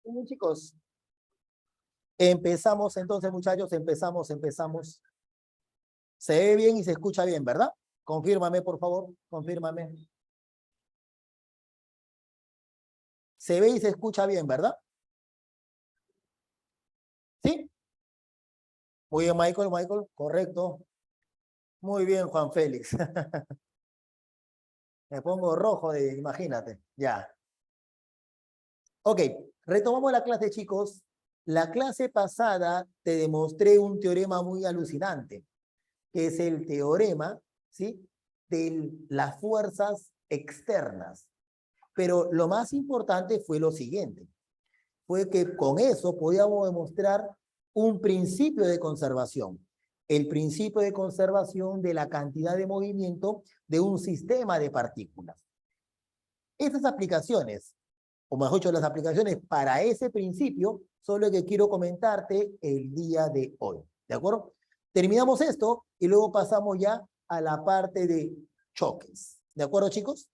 Bien, chicos, empezamos entonces, muchachos, empezamos. Se ve bien y se escucha bien, ¿verdad? Confírmame, por favor, confírmame. Se ve y se escucha bien, ¿verdad? ¿Sí? Muy bien, Michael, correcto. Muy bien, Juan Félix. Me pongo rojo, imagínate, ya. Ok, retomamos la clase, chicos. La clase pasada te demostré un teorema muy alucinante, que es el teorema, ¿sí?, de las fuerzas externas. Pero lo más importante fue lo siguiente, fue que con eso podíamos demostrar un principio de conservación, el principio de conservación de la cantidad de movimiento de un sistema de partículas. Estas aplicaciones, o mejor dicho, las aplicaciones para ese principio, son lo que quiero comentarte el día de hoy, ¿de acuerdo? Terminamos esto y luego pasamos ya a la parte de choques, ¿de acuerdo, chicos?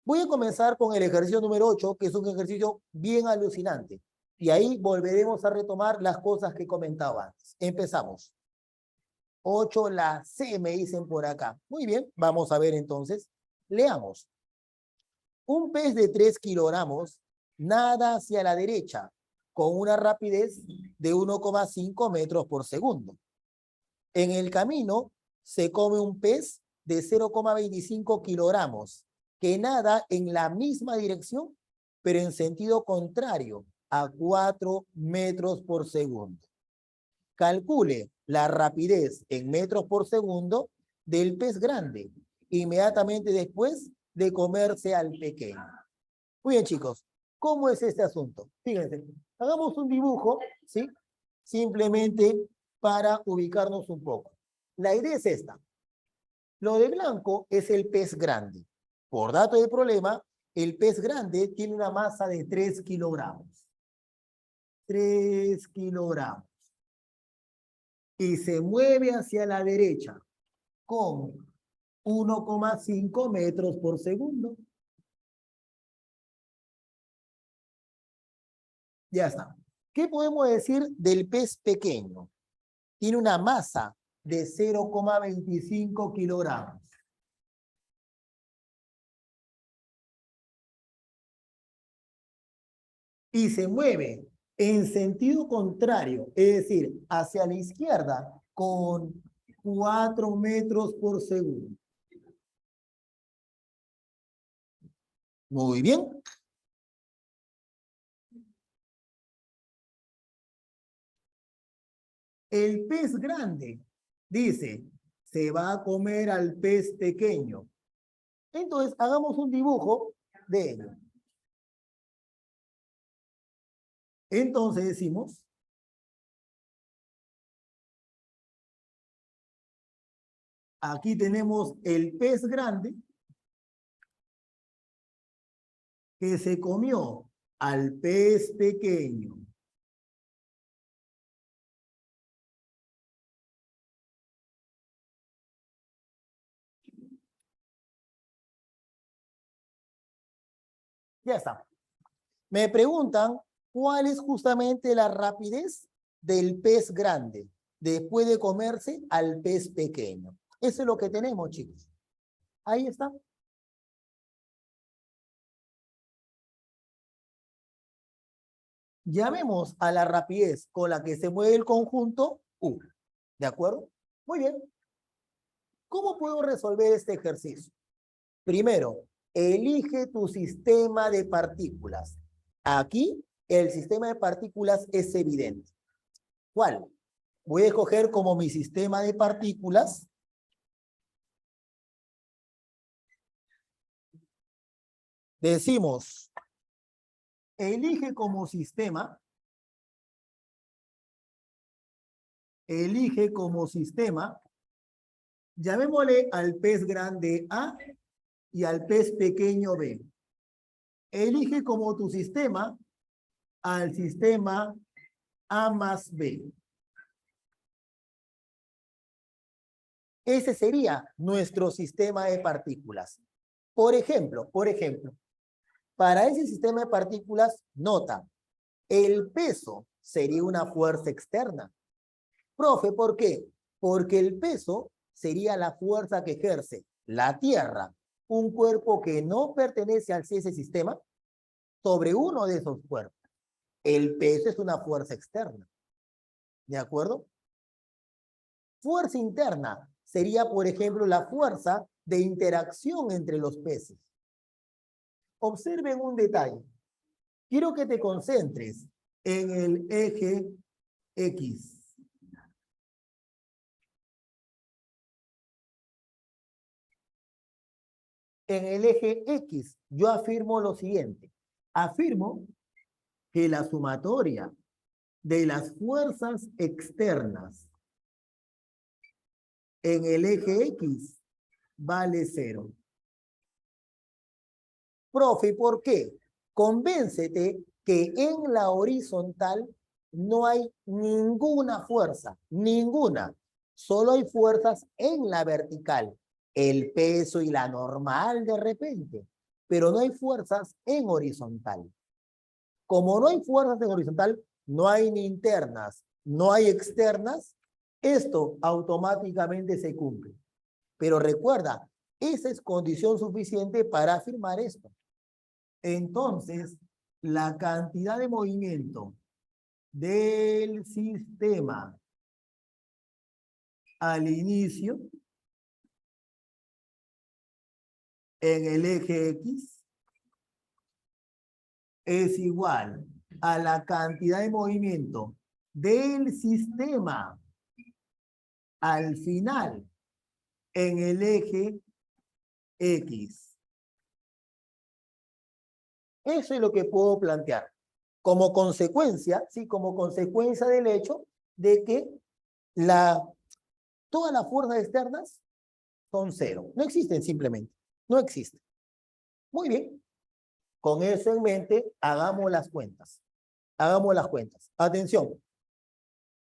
Voy a comenzar con el ejercicio número 8, que es un ejercicio bien alucinante. Y ahí volveremos a retomar las cosas que comentaba antes. Empezamos. 8, la C, me dicen por acá. Muy bien, vamos a ver entonces. Leamos. Un pez de 3 kilogramos nada hacia la derecha con una rapidez de 1,5 metros por segundo. En el camino se come un pez de 0,25 kilogramos que nada en la misma dirección, pero en sentido contrario, a 4 metros por segundo. Calcule la rapidez en metros por segundo del pez grande, inmediatamente después de comerse al pequeño. Muy bien, chicos, ¿cómo es este asunto? Fíjense, hagamos un dibujo, ¿sí? Simplemente para ubicarnos un poco. La idea es esta. Lo de blanco es el pez grande. Por dato de problema, el pez grande tiene una masa de 3 kilogramos. 3 kilogramos. Y se mueve hacia la derecha con 1,5 metros por segundo. Ya está. ¿Qué podemos decir del pez pequeño? Tiene una masa de 0,25 kilogramos. Y se mueve en sentido contrario, es decir, hacia la izquierda, con 4 metros por segundo. Muy bien. El pez grande, dice, se va a comer al pez pequeño. Entonces, hagamos un dibujo de ello. Entonces decimos, aquí tenemos el pez grande que se comió al pez pequeño. Ya está. Me preguntan cuál es justamente la rapidez del pez grande después de comerse al pez pequeño. Eso es lo que tenemos, chicos. Ahí está. Llamemos a la rapidez con la que se mueve el conjunto U. ¿De acuerdo? Muy bien. ¿Cómo puedo resolver este ejercicio? Primero, elige tu sistema de partículas. Aquí, el sistema de partículas es evidente. ¿Cuál? Voy a escoger como mi sistema de partículas decimos, elige como sistema, llamémosle al pez grande A y al pez pequeño B. Elige como tu sistema al sistema A más B. Ese sería nuestro sistema de partículas. Por ejemplo, para ese sistema de partículas, nota, El peso sería una fuerza externa. Profe, ¿por qué? Porque el peso sería la fuerza que ejerce la Tierra, un cuerpo que no pertenece al ese sistema, sobre uno de esos cuerpos. El peso es una fuerza externa. ¿De acuerdo? Fuerza interna sería, por ejemplo, la fuerza de interacción entre los peces. Observen un detalle. Quiero que te concentres en el eje X. En el eje X, yo afirmo lo siguiente. Afirmo que la sumatoria de las fuerzas externas en el eje X vale 0. Profe, ¿por qué? Convéncete que en la horizontal no hay ninguna fuerza, ninguna. Solo hay fuerzas en la vertical, el peso y la normal de repente, pero no hay fuerzas en horizontal. Como no hay fuerzas en horizontal, no hay ni internas, no hay externas, esto automáticamente se cumple. Pero recuerda, esa es condición suficiente para afirmar esto. Entonces, la cantidad de movimiento del sistema al inicio en el eje X es igual a la cantidad de movimiento del sistema al final en el eje X. Eso es lo que puedo plantear. Como consecuencia, sí, como consecuencia del hecho de que todas las fuerzas externas son 0. No existen simplemente. No existen. Muy bien. Con eso en mente, hagamos las cuentas. Hagamos las cuentas. Atención.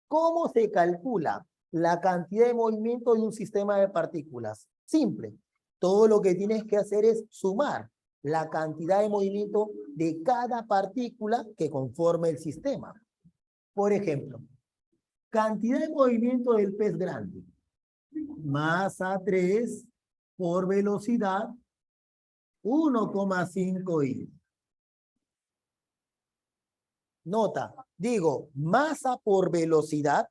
¿Cómo se calcula la cantidad de movimiento de un sistema de partículas? Simple. Todo lo que tienes que hacer es sumar la cantidad de movimiento de cada partícula que conforme el sistema. Por ejemplo, cantidad de movimiento del pez grande. Masa 3 por velocidad 1,5 I. Nota, digo, masa por velocidad,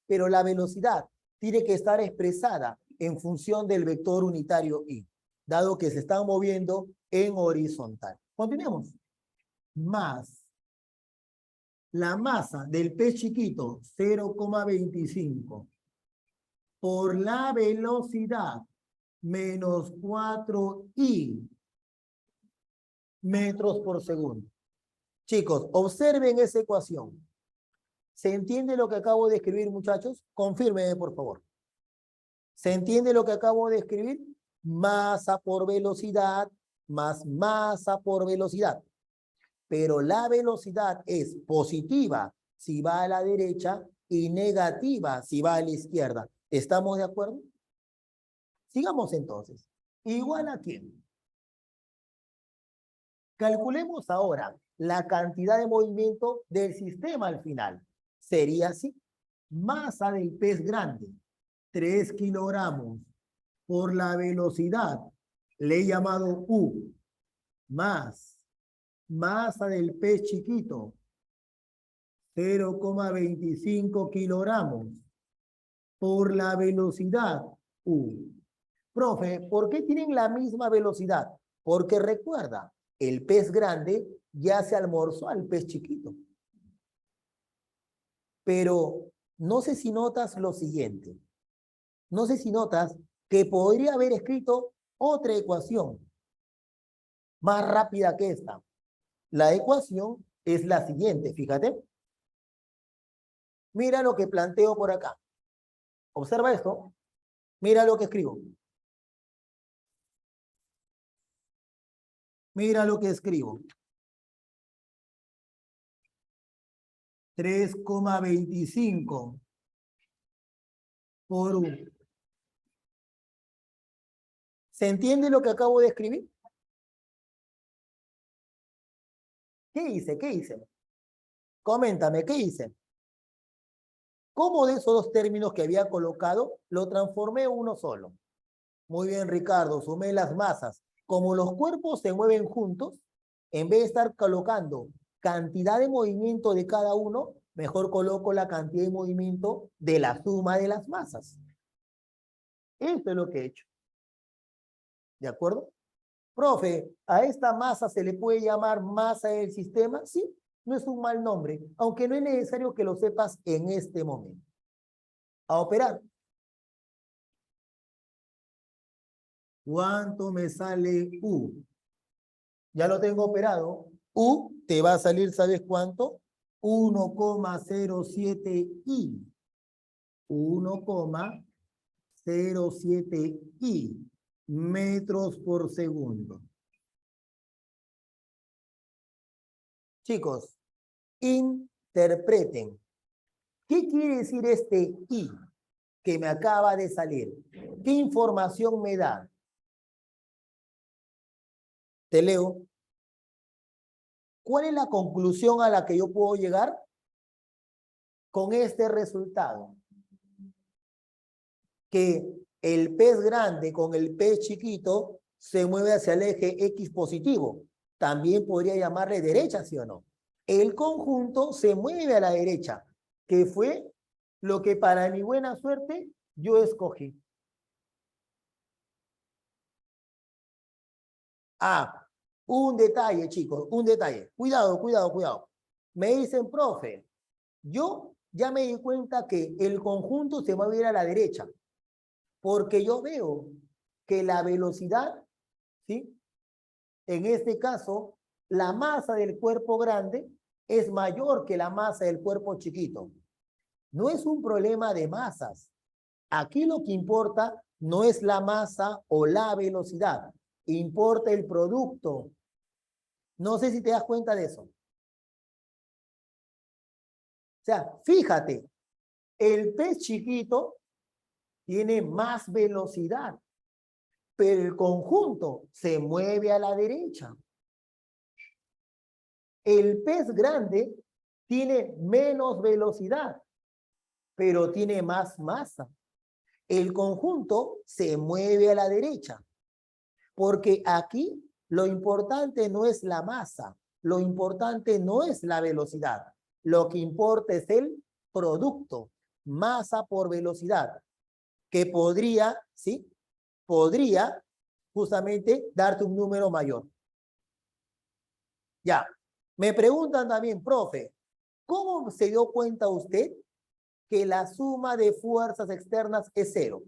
pero la velocidad tiene que estar expresada en función del vector unitario I, dado que se están moviendo en horizontal. Continuemos. Más la masa del pez chiquito, 0,25, por la velocidad, menos 4I metros por segundo. Chicos, observen esa ecuación. ¿Se entiende lo que acabo de escribir, muchachos? Confírmenme, por favor. ¿Se entiende lo que acabo de escribir? Masa por velocidad más masa por velocidad. Pero la velocidad es positiva si va a la derecha y negativa si va a la izquierda. ¿Estamos de acuerdo? Sigamos entonces. ¿Igual a quién? Calculemos ahora la cantidad de movimiento del sistema al final. Sería así. Masa del pez grande, 3 kilogramos por la velocidad, le he llamado U, más masa del pez chiquito, 0,25 kilogramos por la velocidad U. Profe, ¿por qué tienen la misma velocidad? Porque recuerda, el pez grande ya se almorzó al pez chiquito. Pero no sé si notas lo siguiente. No sé si notas que podría haber escrito otra ecuación más rápida que esta. La ecuación es la siguiente, fíjate. Mira lo que planteo por acá. Observa esto. Mira lo que escribo. Mira lo que escribo. 3,25 por 1. ¿Se entiende lo que acabo de escribir? ¿Qué hice? ¿Qué hice? Coméntame, ¿qué hice? ¿Cómo de esos dos términos que había colocado lo transformé en uno solo? Muy bien, Ricardo, sumé las masas. Como los cuerpos se mueven juntos, en vez de estar colocando cantidad de movimiento de cada uno, mejor coloco la cantidad de movimiento de la suma de las masas. Esto es lo que he hecho. ¿De acuerdo? Profe, ¿a esta masa se le puede llamar masa del sistema? Sí, no es un mal nombre, aunque no es necesario que lo sepas en este momento. A operar. ¿Cuánto me sale U? Ya lo tengo operado. U te va a salir, ¿sabes cuánto? 1,07 I. 1,07 I metros por segundo. Chicos, interpreten. ¿Qué quiere decir este I que me acaba de salir? ¿Qué información me da? Te leo. ¿Cuál es la conclusión a la que yo puedo llegar con este resultado? Que el pez grande con el pez chiquito se mueve hacia el eje X positivo. También podría llamarle derecha, ¿sí o no? El conjunto se mueve a la derecha, que fue lo que para mi buena suerte yo escogí. Ah, un detalle, chicos, un detalle. Cuidado, cuidado, cuidado. Me dicen, profe, yo ya me di cuenta que el conjunto se va a ir a la derecha, porque yo veo que la velocidad, ¿sí? En este caso, la masa del cuerpo grande es mayor que la masa del cuerpo chiquito. No es un problema de masas. Aquí lo que importa no es la masa o la velocidad, importa el producto. No sé si te das cuenta de eso. O sea, fíjate, el pez chiquito tiene más velocidad, pero el conjunto se mueve a la derecha. El pez grande tiene menos velocidad, pero tiene más masa. El conjunto se mueve a la derecha, porque aquí lo importante no es la masa, lo importante no es la velocidad, lo que importa es el producto, masa por velocidad, que podría, ¿sí? Podría justamente darte un número mayor. Ya, me preguntan también, profe, ¿cómo se dio cuenta usted que la suma de fuerzas externas es cero?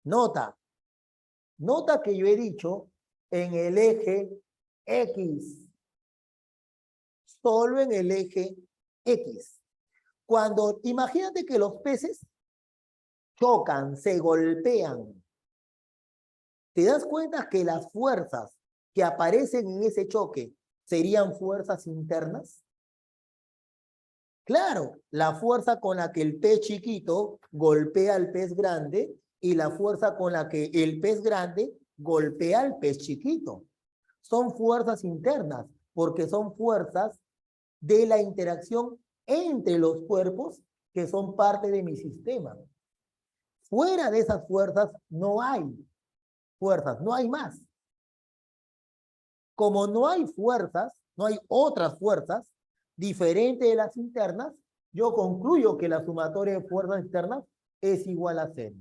Nota, nota que yo he dicho en el eje X, solo en el eje X. Cuando, imagínate que los peces chocan, se golpean, ¿te das cuenta que las fuerzas que aparecen en ese choque serían fuerzas internas? Claro, la fuerza con la que el pez chiquito golpea al pez grande y la fuerza con la que el pez grande golpea al pez chiquito. Son fuerzas internas, porque son fuerzas de la interacción entre los cuerpos que son parte de mi sistema. Fuera de esas fuerzas no hay fuerzas, no hay más. Como no hay fuerzas, no hay otras fuerzas diferentes de las internas, yo concluyo que la sumatoria de fuerzas externas es igual a cero.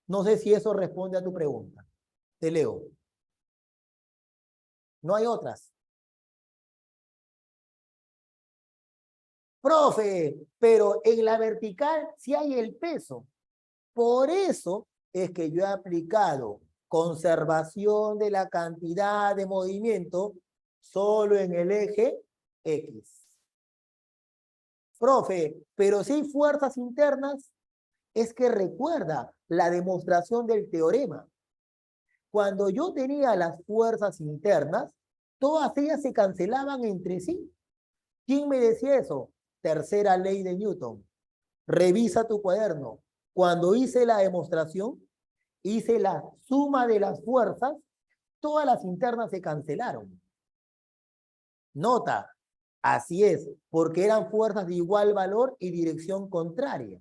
No sé si eso responde a tu pregunta. Te leo. No hay otras. Profe, pero en la vertical sí hay el peso. Por eso es que yo he aplicado conservación de la cantidad de movimiento solo en el eje X. Profe, pero si hay fuerzas internas, es que recuerda la demostración del teorema. Cuando yo tenía las fuerzas internas, todas ellas se cancelaban entre sí. ¿Quién me decía eso? Tercera ley de Newton. Revisa tu cuaderno. Cuando hice la demostración, hice la suma de las fuerzas, todas las internas se cancelaron. Nota, así es, porque eran fuerzas de igual valor y dirección contraria.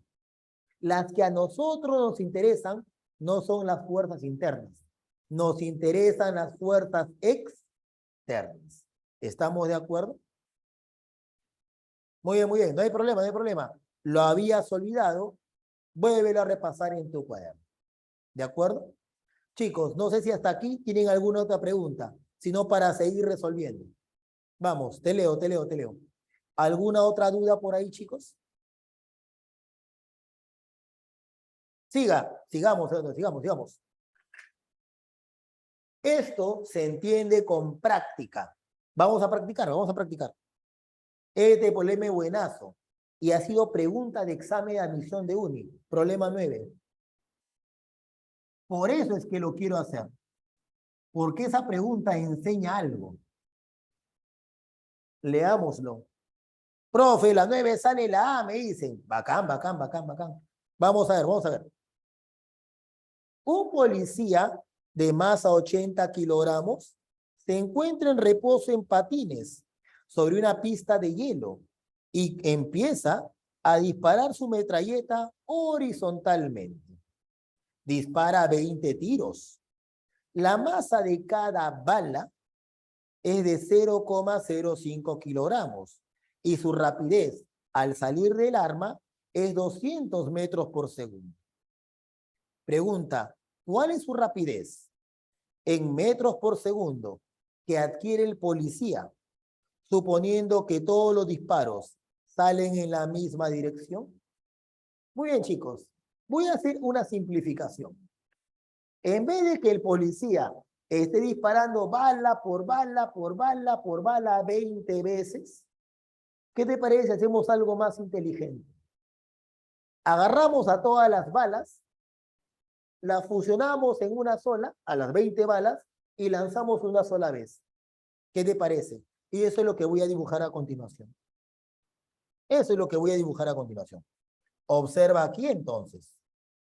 Las que a nosotros nos interesan no son las fuerzas internas, nos interesan las fuerzas externas. ¿Estamos de acuerdo? Muy bien, no hay problema, no hay problema. Lo habías olvidado, vuélvelo a repasar en tu cuaderno. ¿De acuerdo? Chicos, no sé si hasta aquí tienen alguna otra pregunta, sino para seguir resolviendo. Vamos, te leo. ¿Alguna otra duda por ahí, chicos? Sigamos. Esto se entiende con práctica. Vamos a practicar. Este problema es buenazo y ha sido pregunta de examen de admisión de uni. Problema 9. Por eso es que lo quiero hacer. Porque esa pregunta enseña algo. Leámoslo. Profe, la 9 sale la A, me dicen. Bacán. Vamos a ver. Un policía de masa 80 kilogramos se encuentra en reposo en patines sobre una pista de hielo y empieza a disparar su metralleta horizontalmente. Dispara 20 tiros. La masa de cada bala es de 0,05 kilogramos y su rapidez al salir del arma es 200 metros por segundo. Pregunta, ¿cuál es su rapidez en metros por segundo que adquiere el policía, suponiendo que todos los disparos salen en la misma dirección? Muy bien, chicos. Voy a hacer una simplificación. En vez de que el policía esté disparando bala por bala 20 veces, ¿qué te parece si hacemos algo más inteligente? Agarramos a todas las balas, las fusionamos en una sola, a las 20 balas, y lanzamos una sola vez. ¿Qué te parece? Y eso es lo que voy a dibujar a continuación. Observa aquí entonces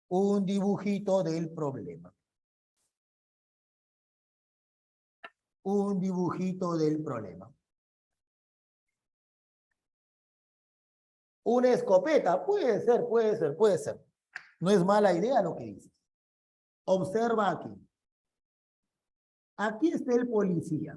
un dibujito del problema. Una escopeta, puede ser. No es mala idea lo que dices. Observa aquí. Aquí está el policía.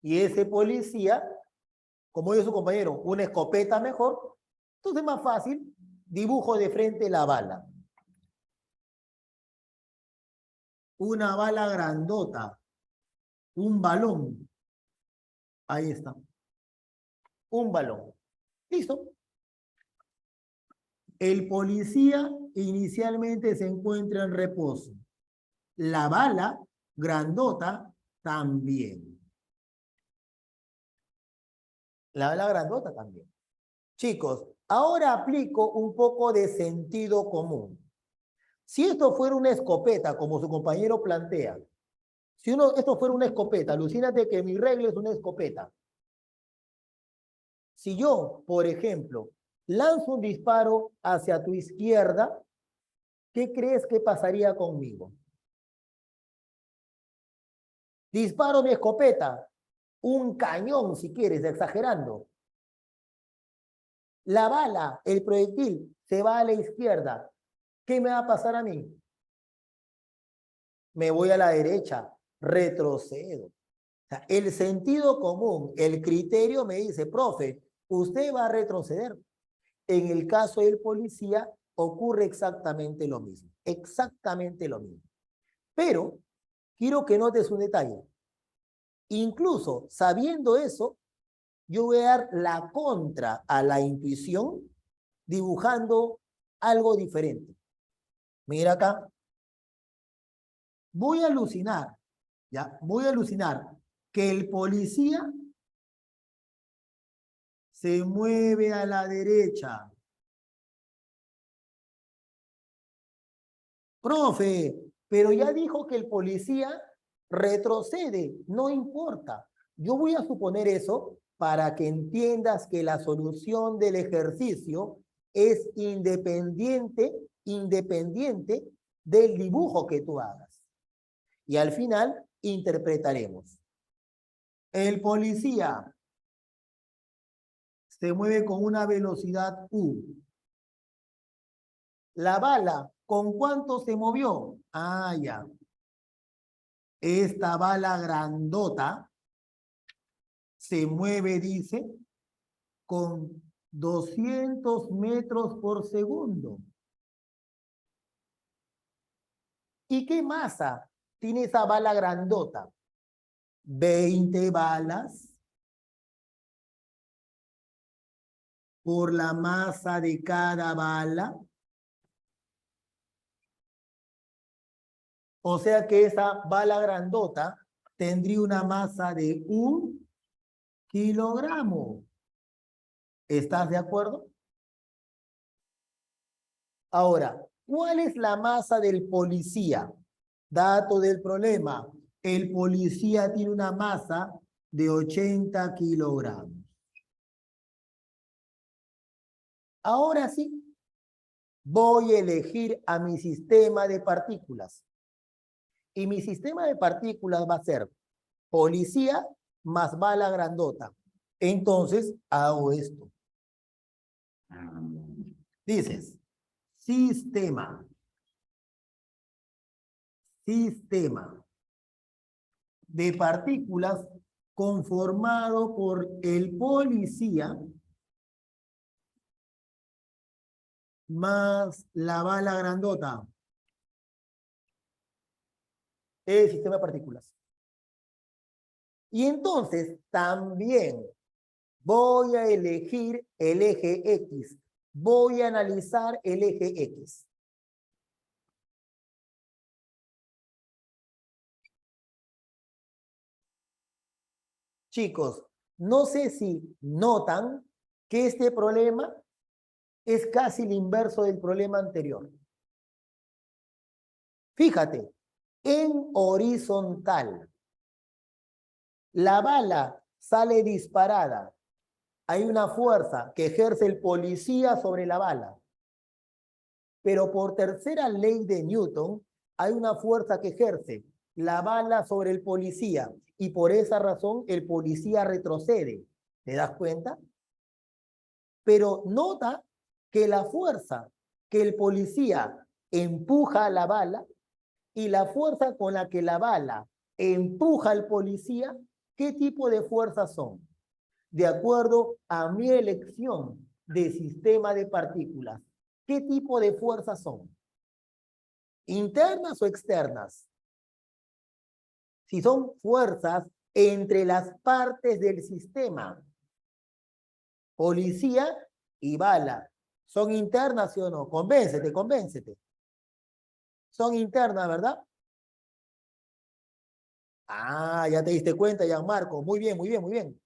Y ese policía, como dice su compañero, una escopeta mejor, entonces es más fácil, dibujo de frente la bala. Una bala grandota, un balón. Ahí está. Un balón. Listo. El policía inicialmente se encuentra en reposo. La bala grandota también. Chicos, ahora aplico un poco de sentido común. Si esto fuera una escopeta, como su compañero plantea, esto fuera una escopeta, alucínate que mi regla es una escopeta. Si yo, por ejemplo, lanzo un disparo hacia tu izquierda, ¿qué crees que pasaría conmigo? Disparo mi escopeta, un cañón si quieres, exagerando. La bala, el proyectil, se va a la izquierda. ¿Qué me va a pasar a mí? Me voy a la derecha, retrocedo. O sea, el sentido común, el criterio me dice, profe, usted va a retroceder. En el caso del policía ocurre exactamente lo mismo. Pero quiero que notes un detalle. Incluso sabiendo eso, yo voy a dar la contra a la intuición dibujando algo diferente. Mira acá. Voy a alucinar que el policía se mueve a la derecha. Profe, pero ya dijo que el policía retrocede, no importa. Yo voy a suponer eso para que entiendas que la solución del ejercicio es independiente del dibujo que tú hagas. Y al final interpretaremos. El policía se mueve con una velocidad U. La bala, ¿con cuánto se movió? Ah, ya. Esta bala grandota se mueve, dice, con 200 metros por segundo. ¿Y qué masa tiene esa bala grandota? 20 balas por la masa de cada bala. O sea que esa bala grandota tendría una masa de 1 kilogramo. ¿Estás de acuerdo? Ahora, ¿cuál es la masa del policía? Dato del problema. El policía tiene una masa de 80 kilogramos. Ahora sí, voy a elegir a mi sistema de partículas. Y mi sistema de partículas va a ser policía más bala grandota. Entonces, hago esto. Dices, sistema de partículas conformado por el policía más la bala grandota. El sistema de partículas. Y entonces también voy a elegir el eje X. Voy a analizar el eje X. Chicos, no sé si notan que este problema es casi el inverso del problema anterior. Fíjate, en horizontal, la bala sale disparada. Hay una fuerza que ejerce el policía sobre la bala. Pero por tercera ley de Newton, hay una fuerza que ejerce la bala sobre el policía. Y por esa razón, el policía retrocede. ¿Te das cuenta? Pero nota que la fuerza que el policía empuja a la bala y la fuerza con la que la bala empuja al policía, ¿qué tipo de fuerzas son? De acuerdo a mi elección de sistema de partículas, ¿qué tipo de fuerzas son? ¿Internas o externas? Si son fuerzas entre las partes del sistema, policía y bala, ¿son internas, sí o no? Convéncete, convéncete. Son internas, ¿verdad? Ah, ya te diste cuenta, Gianmarco. Muy bien, muy bien, muy bien.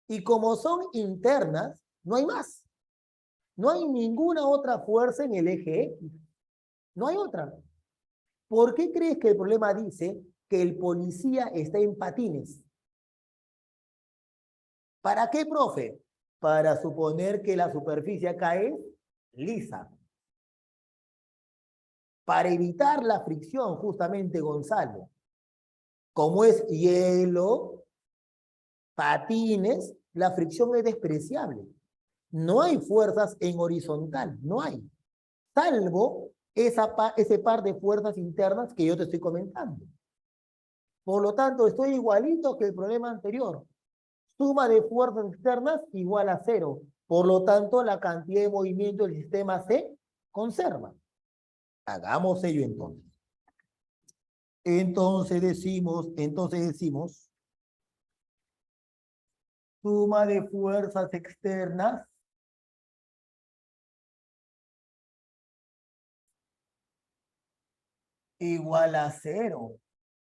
Y como son internas, no hay más. No hay ninguna otra fuerza en el eje X. No hay otra. ¿Por qué crees que el problema dice que el policía está en patines? ¿Para qué, profe? Para suponer que la superficie acá es lisa. Para evitar la fricción, justamente, Gonzalo. Como es hielo, patines, la fricción es despreciable. No hay fuerzas en horizontal, no hay. Salvo ese par de fuerzas internas que yo te estoy comentando. Por lo tanto, estoy igualito que el problema anterior. Suma de fuerzas externas igual a 0. Por lo tanto, la cantidad de movimiento del sistema se conserva. Hagamos ello entonces. Entonces decimos, suma de fuerzas externas igual a 0.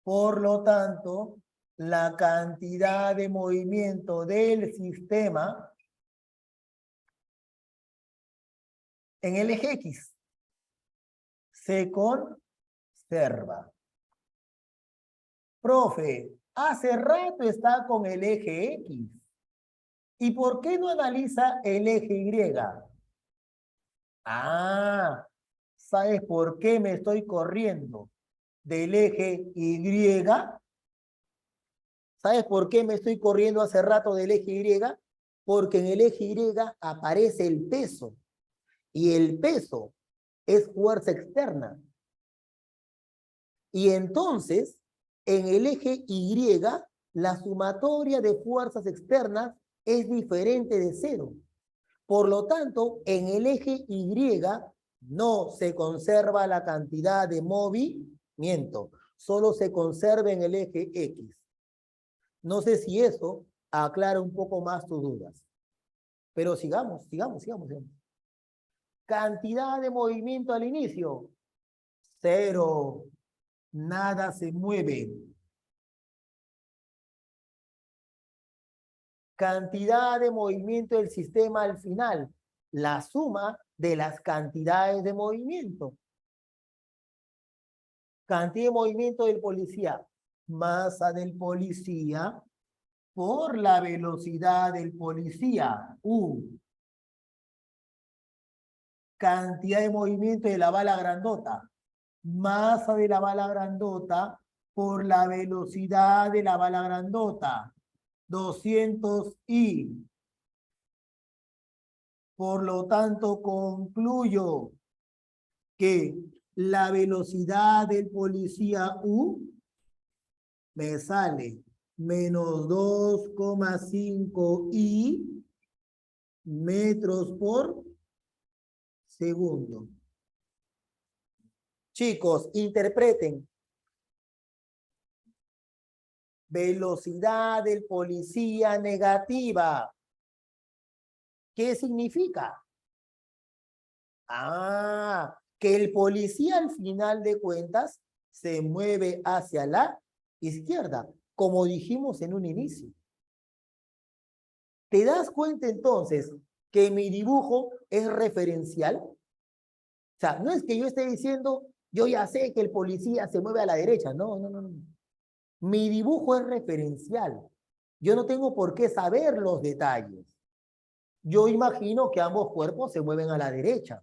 Por lo tanto, la cantidad de movimiento del sistema en el eje X se conserva. Profe, hace rato está con el eje X. ¿Y por qué no analiza el eje Y? Ah, ¿sabes por qué me estoy corriendo del eje Y? ¿Sabes por qué me estoy corriendo hace rato del eje Y? Porque en el eje Y aparece el peso. Y el peso es fuerza externa. Y entonces, en el eje Y, la sumatoria de fuerzas externas es diferente de cero. Por lo tanto, en el eje Y no se conserva la cantidad de movimiento, solo se conserva en el eje X. No sé si eso aclara un poco más tus dudas, pero sigamos. Cantidad de movimiento al inicio, cero, nada se mueve. Cantidad de movimiento del sistema al final, la suma de las cantidades de movimiento. Cantidad de movimiento del policía, masa del policía por la velocidad del policía, U. Cantidad de movimiento de la bala grandota, masa de la bala grandota por la velocidad de la bala grandota, 200I. Por lo tanto, concluyo que la velocidad del policía U me sale menos 2,5 I metros por segundo. Chicos, interpreten. Velocidad del policía negativa. ¿Qué significa? Ah, que el policía al final de cuentas se mueve hacia la izquierda, como dijimos en un inicio. ¿Te das cuenta entonces que mi dibujo es referencial? O sea, no es que yo esté diciendo, yo ya sé que el policía se mueve a la derecha. No. Mi dibujo es referencial. Yo no tengo por qué saber los detalles. Yo imagino que ambos cuerpos se mueven a la derecha.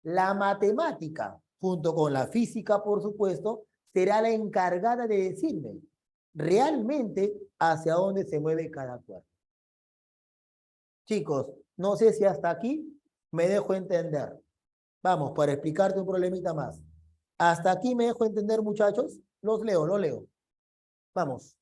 La matemática, junto con la física, por supuesto, será la encargada de decirme realmente hacia dónde se mueve cada cuerpo. Chicos, no sé si hasta aquí me dejo entender. Vamos, para explicarte un problemita más. ¿Hasta aquí me dejo entender, muchachos? Los leo. Vamos.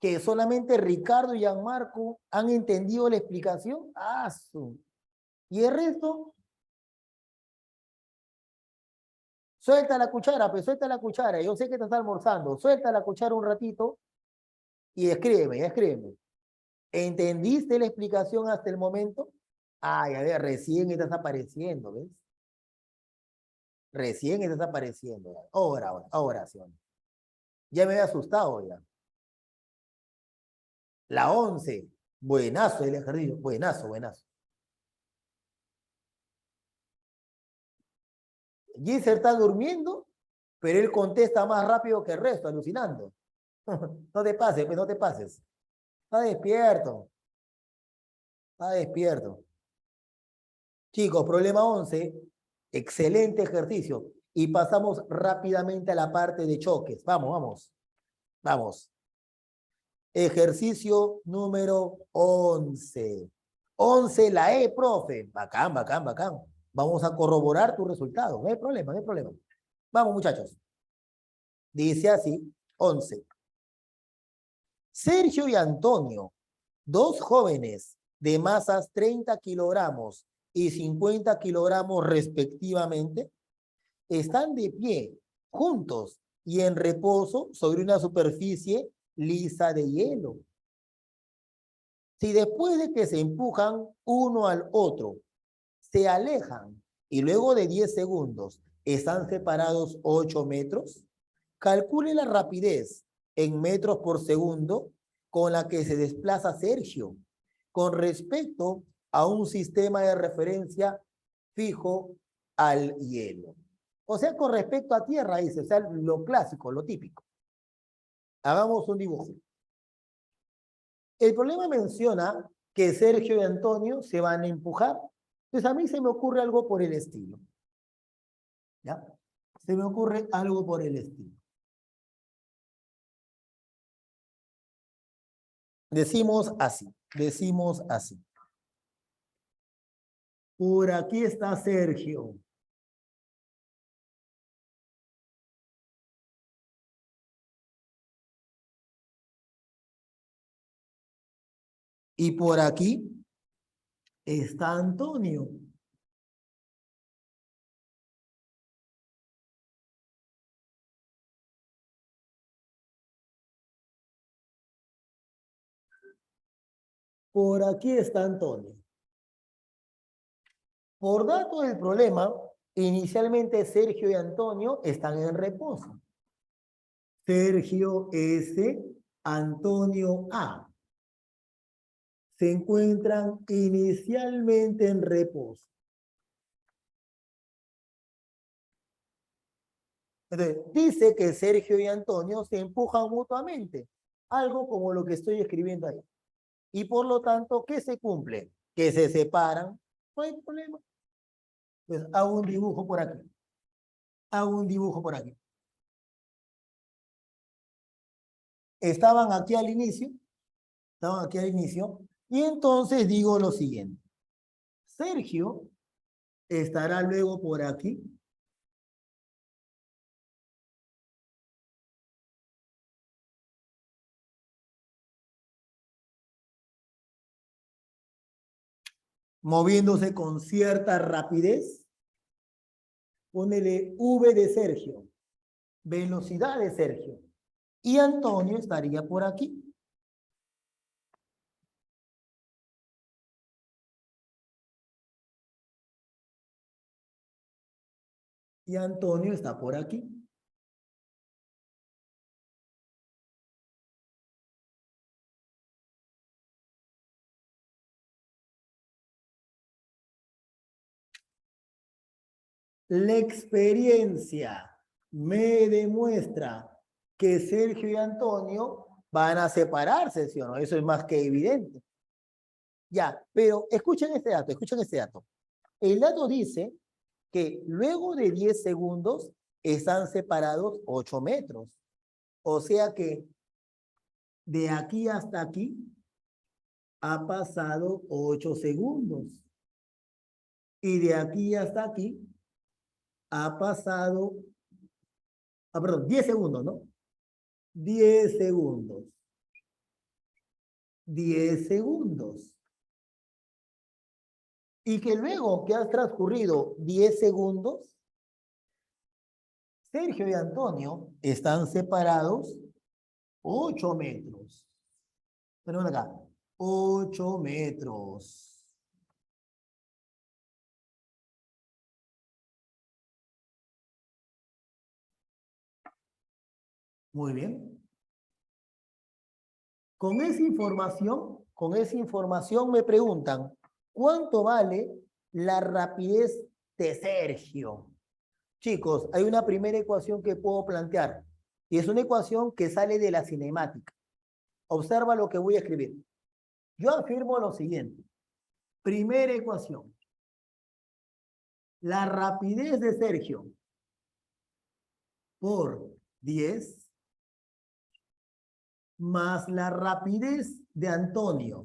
Que solamente Ricardo y Gianmarco han entendido la explicación. ¡Ah, su! Y el resto, suelta la cuchara, pues suelta la cuchara. Yo sé que te estás almorzando. Suelta la cuchara un ratito y escríbeme. ¿Entendiste la explicación hasta el momento? Ay, a ver, recién estás apareciendo, ¿ves? Recién estás apareciendo. Ahora, sí. Ya me había asustado ya. La 11. Buenazo el ejercicio. Buenazo. Gisser está durmiendo, pero él contesta más rápido que el resto, alucinando. No te pases, pues no te pases. Está despierto. Está despierto. Chicos, problema 11. Excelente ejercicio. Y pasamos rápidamente a la parte de choques. Vamos. Ejercicio número 11. 11 la E, profe. Bacán. Vamos a corroborar tu resultado. No hay problema. Vamos, muchachos. Dice así, 11. Sergio y Antonio, dos jóvenes de masas 30 kilogramos y 50 kilogramos respectivamente, están de pie, juntos y en reposo sobre una superficie lisa de hielo. Si después de que se empujan uno al otro, se alejan y luego de 10 segundos están separados 8 metros, Calcule la rapidez en metros por segundo con la que se desplaza Sergio con respecto a un sistema de referencia fijo al hielo. O sea, con respecto a tierra, dice, o sea, lo clásico, lo típico. Hagamos un dibujo. El problema menciona que Sergio y Antonio se van a empujar. Entonces a mí se me ocurre algo por el estilo. ¿Ya? Se me ocurre algo por el estilo. Decimos así, decimos así. Por aquí está Sergio. Y por aquí está Antonio. Por aquí está Antonio. Por datos del problema, inicialmente Sergio y Antonio están en reposo. Sergio S, Antonio A. Se encuentran inicialmente en reposo. Entonces, dice que Sergio y Antonio se empujan mutuamente, algo como lo que estoy escribiendo ahí. Y por lo tanto, ¿qué se cumple? Que se separan, no hay problema. Pues hago un dibujo por aquí. Hago un dibujo por aquí. Estaban aquí al inicio, y entonces digo lo siguiente. Sergio estará luego por aquí. Moviéndose con cierta rapidez. Ponele V de Sergio, velocidad de Sergio. Y Antonio estaría por aquí. Y Antonio está por aquí. La experiencia me demuestra que Sergio y Antonio van a separarse, ¿sí o no? Eso es más que evidente. Ya, pero escuchen este dato, escuchen este dato. El dato dice que luego de 10 segundos están separados 8 metros. O sea que de aquí hasta aquí ha pasado 8 segundos. Y de aquí hasta aquí ha pasado, perdón, 10 segundos, ¿no? 10 segundos. 10 segundos. Y que luego que ha transcurrido 10 segundos, Sergio y Antonio están separados 8 metros. Tenemos acá, 8 metros. Muy bien. Con esa información me preguntan, ¿cuánto vale la rapidez de Sergio? Chicos, hay una primera ecuación que puedo plantear y es una ecuación que sale de la cinemática. Observa lo que voy a escribir. Yo afirmo lo siguiente. Primera ecuación. La rapidez de Sergio por 10 más la rapidez de Antonio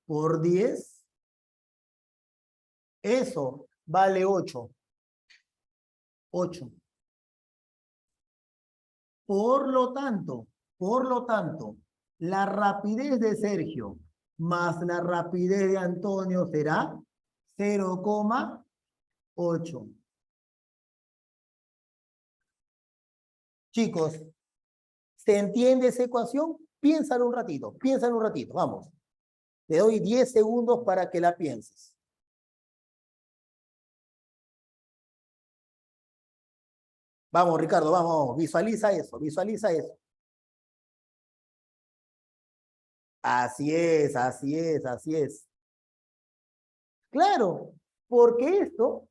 por 10, eso vale 8. 8. Por lo tanto, la rapidez de Sergio más la rapidez de Antonio será 0,8. Chicos, ¿se entiende esa ecuación? Piénsalo un ratito, vamos. Te doy 10 segundos para que la pienses. Vamos, Ricardo, vamos, visualiza eso, visualiza eso. Así es, así es, así es. Claro, porque esto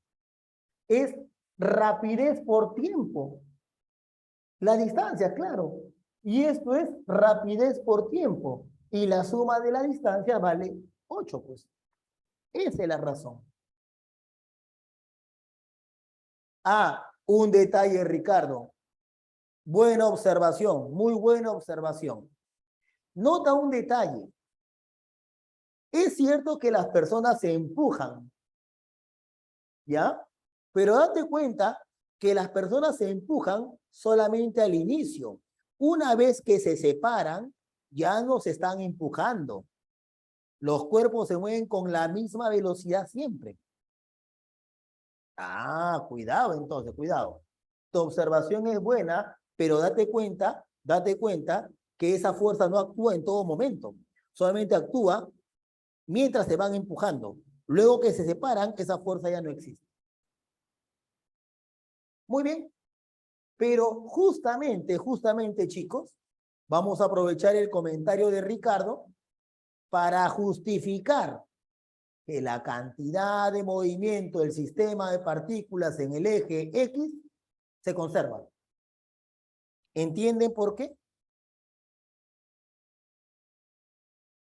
es rapidez por tiempo. La distancia, claro. Y esto es rapidez por tiempo. Y la suma de la distancia vale 8, pues. Esa es la razón. Ah, un detalle, Ricardo. Buena observación, muy buena observación. Nota un detalle. Es cierto que las personas se empujan, ¿ya? Pero date cuenta que las personas se empujan solamente al inicio. Una vez que se separan, ya no se están empujando. Los cuerpos se mueven con la misma velocidad siempre. Ah, cuidado entonces, cuidado. Tu observación es buena, pero date cuenta que esa fuerza no actúa en todo momento. Solamente actúa mientras se van empujando. Luego que se separan, esa fuerza ya no existe. Muy bien, pero justamente, chicos, vamos a aprovechar el comentario de Ricardo para justificar que la cantidad de movimiento del sistema de partículas en el eje X se conserva. ¿Entienden por qué?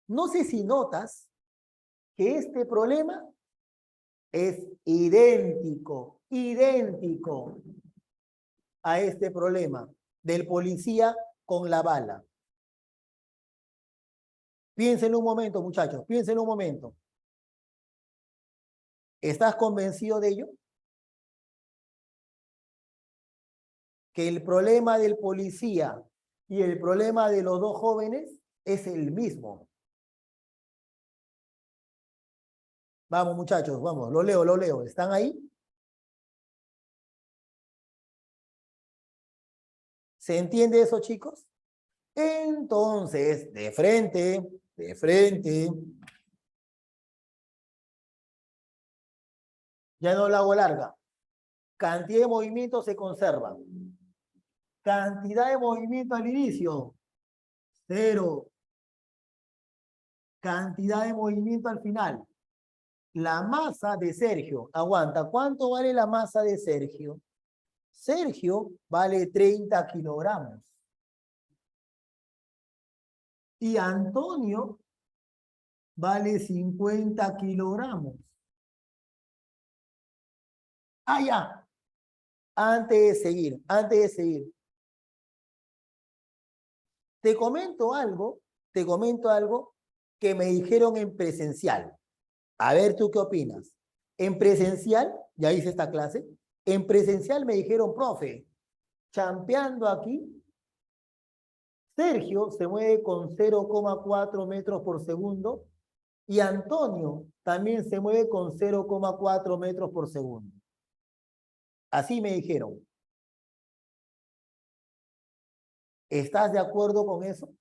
No sé si notas que este problema es idéntico a este problema del policía con la bala. Piensen un momento, muchachos, piensen un momento. ¿Estás convencido de ello? Que el problema del policía y el problema de los dos jóvenes es el mismo. Vamos, muchachos, vamos, lo leo. ¿Están ahí? ¿Se entiende eso, chicos? Entonces, de frente, ya no la hago larga. Cantidad de movimiento se conserva. Cantidad de movimiento al inicio, 0. Cantidad de movimiento al final. La masa de Sergio, aguanta, ¿cuánto vale la masa de Sergio? Sergio vale 30 kilogramos. Y Antonio vale 50 kilogramos. Ah, ya. Antes de seguir. Te comento algo que me dijeron en presencial. A ver, ¿tú qué opinas? En presencial, ya hice esta clase, en presencial me dijeron, profe, champeando aquí, Sergio se mueve con 0,4 metros por segundo y Antonio también se mueve con 0,4 metros por segundo. Así me dijeron. ¿Estás de acuerdo con eso?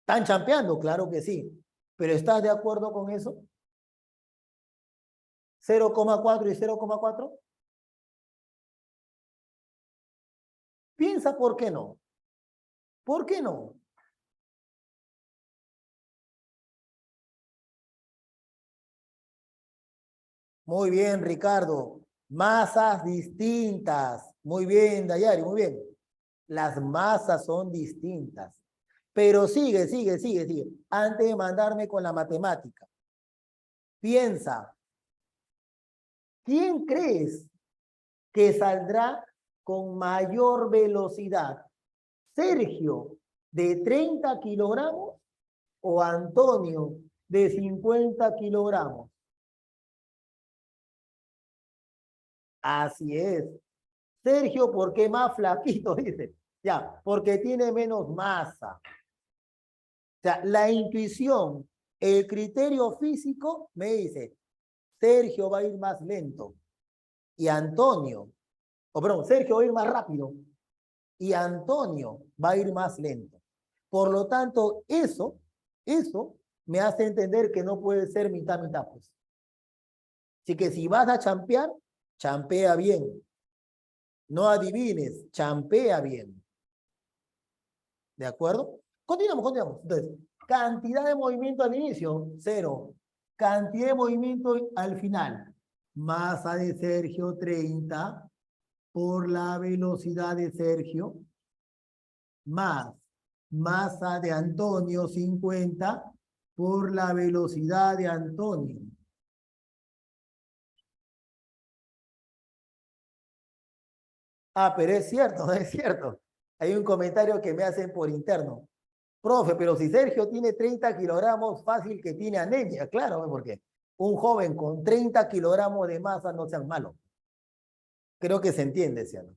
¿Están champeando? Claro que sí. ¿Pero estás de acuerdo con eso? 0,4 y 0,4. Piensa por qué no. ¿Por qué no? Muy bien, Ricardo. Masas distintas. Muy bien, Dayari, muy bien. Las masas son distintas. Pero sigue. Antes de mandarme con la matemática. Piensa, ¿quién crees que saldrá con mayor velocidad? ¿Sergio de 30 kilogramos o Antonio de 50 kilogramos? Así es. Sergio, ¿por qué más flaquito? Dice. Ya, porque tiene menos masa. O sea, la intuición, el criterio físico me dice, Sergio va a ir más lento y Antonio, o perdón, Sergio va a ir más rápido y Antonio va a ir más lento. Por lo tanto, eso me hace entender que no puede ser mitad, pues. Así que si vas a champear, champea bien. No adivines, champea bien. ¿De acuerdo? Continuamos. Entonces, cantidad de movimiento al inicio, 0. Cantidad de movimiento al final. Masa de Sergio, 30, por la velocidad de Sergio, más masa de Antonio, 50, por la velocidad de Antonio. Ah, pero es cierto, es cierto. Hay un comentario que me hacen por interno. Profe, pero si Sergio tiene 30 kilogramos, fácil que tiene anemia. Claro, porque un joven con 30 kilogramos de masa no sean malo. Creo que se entiende, ¿sí o no?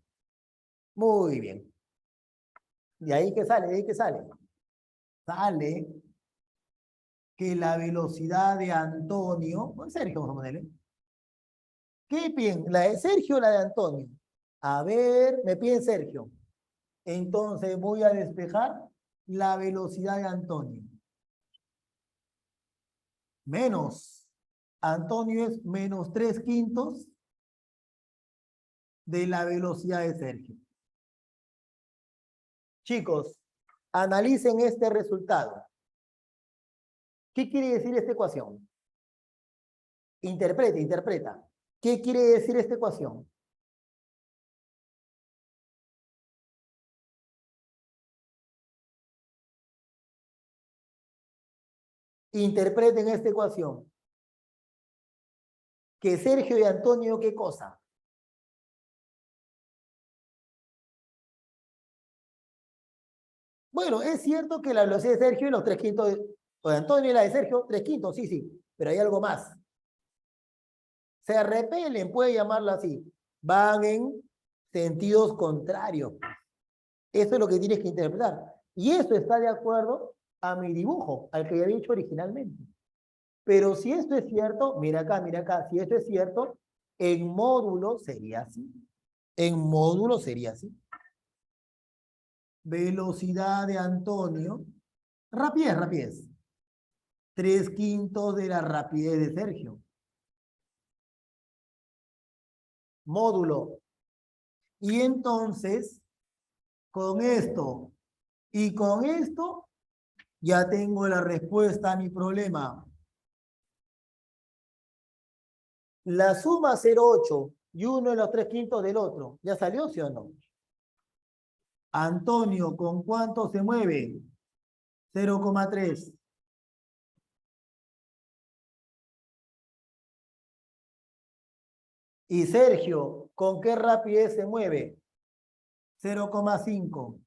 Muy bien. ¿De ahí qué sale? ¿De ahí qué sale? Sale que la velocidad de Antonio, bueno, Sergio, vamos a ponerle. ¿Qué piden? ¿La de Sergio o la de Antonio? A ver, me piden Sergio. Entonces voy a despejar la velocidad de Antonio. Menos. Antonio es menos 3/5 de la velocidad de Sergio. Chicos, analicen este resultado. ¿Qué quiere decir esta ecuación? Interpreta. ¿Qué quiere decir esta ecuación? Interpreten esta ecuación. Que Sergio y Antonio, ¿qué cosa? Bueno, es cierto que la velocidad de Sergio y los 3/5 de Antonio y la de Sergio, 3/5, sí, pero hay algo más. Se repelen, puede llamarlo así. Van en sentidos contrarios. Eso es lo que tienes que interpretar. Y eso está de acuerdo a mi dibujo, al que ya había hecho originalmente. Pero si esto es cierto, mira acá, si esto es cierto, en módulo sería así. En módulo sería así. Velocidad de Antonio. Rapidez. 3/5 de la rapidez de Sergio. Módulo. Y entonces, con esto y con esto, ya tengo la respuesta a mi problema. La suma 0,8 y uno de los 3/5 del otro. ¿Ya salió, sí o no? Antonio, ¿con cuánto se mueve? 0,3. Y Sergio, ¿con qué rapidez se mueve? 0,5.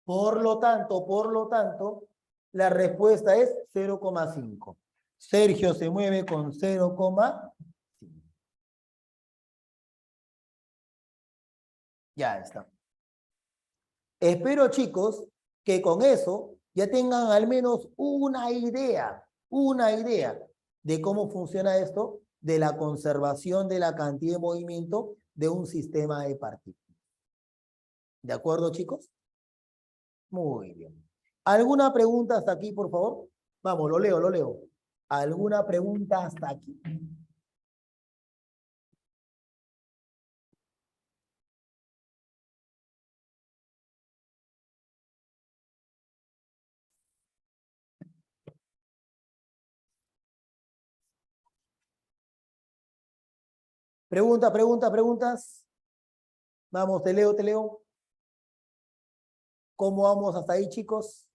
Por lo tanto, la respuesta es 0,5. Sergio se mueve con 0,5. Ya está. Espero, chicos, que con eso ya tengan al menos una idea de cómo funciona esto, de la conservación de la cantidad de movimiento de un sistema de partículas. ¿De acuerdo, chicos? Muy bien. ¿Alguna pregunta hasta aquí, por favor? Vamos, lo leo. ¿Alguna pregunta hasta aquí? Preguntas. Vamos, te leo. ¿Cómo vamos hasta ahí, chicos?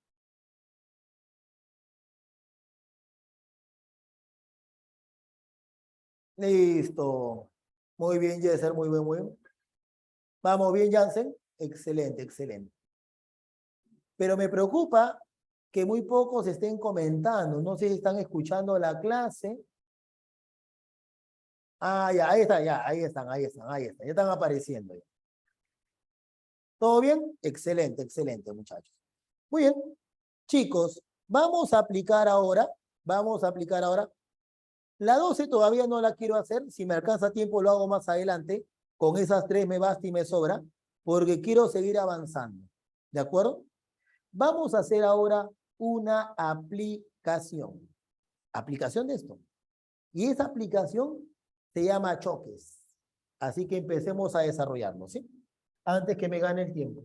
Listo. Muy bien, Jesser, muy bien. Vamos bien, Jansen. Excelente. Pero me preocupa que muy pocos estén comentando. No sé si están escuchando la clase. Ah, ya, ahí está, ya, ahí están. Ya están apareciendo. Ya. ¿Todo bien? Excelente, muchachos. Muy bien. Chicos, vamos a aplicar ahora. La 12 todavía no la quiero hacer. Si me alcanza tiempo, lo hago más adelante. Con esas 3 me basta y me sobra, porque quiero seguir avanzando. ¿De acuerdo? Vamos a hacer ahora una aplicación. Aplicación de esto. Y esa aplicación se llama choques. Así que empecemos a desarrollarlo, ¿sí? Antes que me gane el tiempo.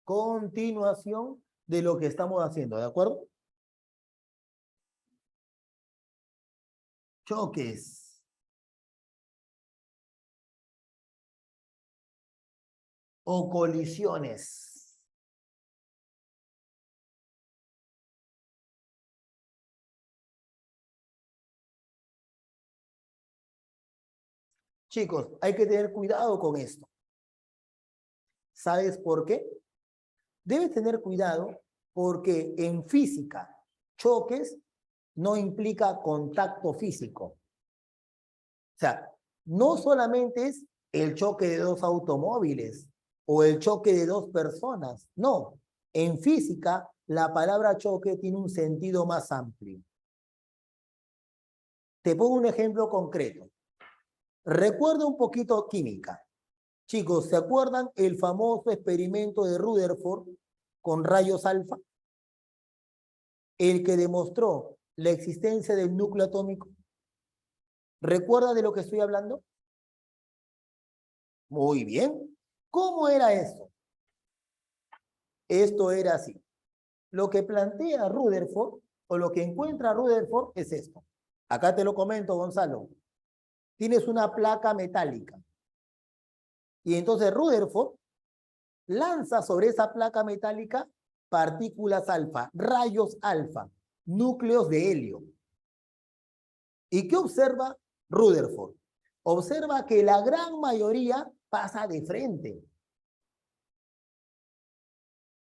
Continuación de lo que estamos haciendo, ¿de acuerdo? Choques o colisiones. Chicos, hay que tener cuidado con esto. ¿Sabes por qué? Debes tener cuidado porque en física, choques no implica contacto físico. O sea, no solamente es el choque de dos automóviles o el choque de dos personas. No, en física la palabra choque tiene un sentido más amplio. Te pongo un ejemplo concreto. Recuerda un poquito química. Chicos, ¿se acuerdan el famoso experimento de Rutherford con rayos alfa? El que demostró la existencia del núcleo atómico. ¿Recuerda de lo que estoy hablando? Muy bien. ¿Cómo era eso? Esto era así. Lo que plantea Rutherford, o lo que encuentra Rutherford, es esto. Acá te lo comento, Gonzalo. Tienes una placa metálica. Y entonces Rutherford lanza sobre esa placa metálica partículas alfa, rayos alfa, núcleos de helio. ¿Y qué observa Rutherford? Observa que la gran mayoría pasa de frente.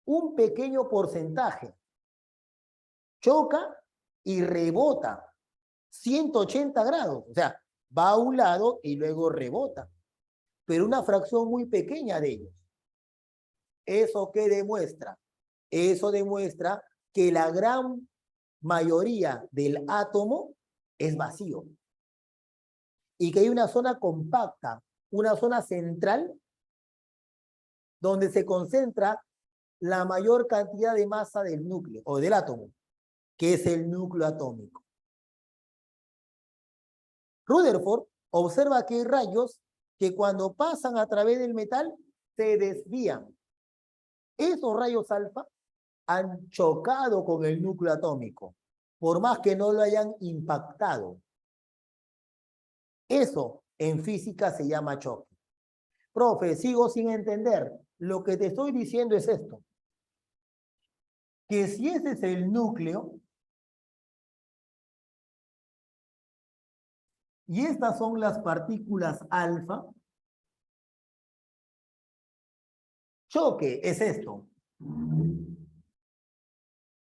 Un pequeño porcentaje choca y rebota 180 grados. O sea, va a un lado y luego rebota. Pero una fracción muy pequeña de ellos. ¿Eso qué demuestra? Eso demuestra que la gran mayoría del átomo es vacío. Y que hay una zona compacta, una zona central, donde se concentra la mayor cantidad de masa del núcleo o del átomo, que es el núcleo atómico. Rutherford observa que hay rayos que cuando pasan a través del metal se desvían. Esos rayos alfa han chocado con el núcleo atómico, por más que no lo hayan impactado. Eso en física se llama choque. Profe, sigo sin entender. Lo que te estoy diciendo es esto. Que si ese es el núcleo, y estas son las partículas alfa, choque es esto.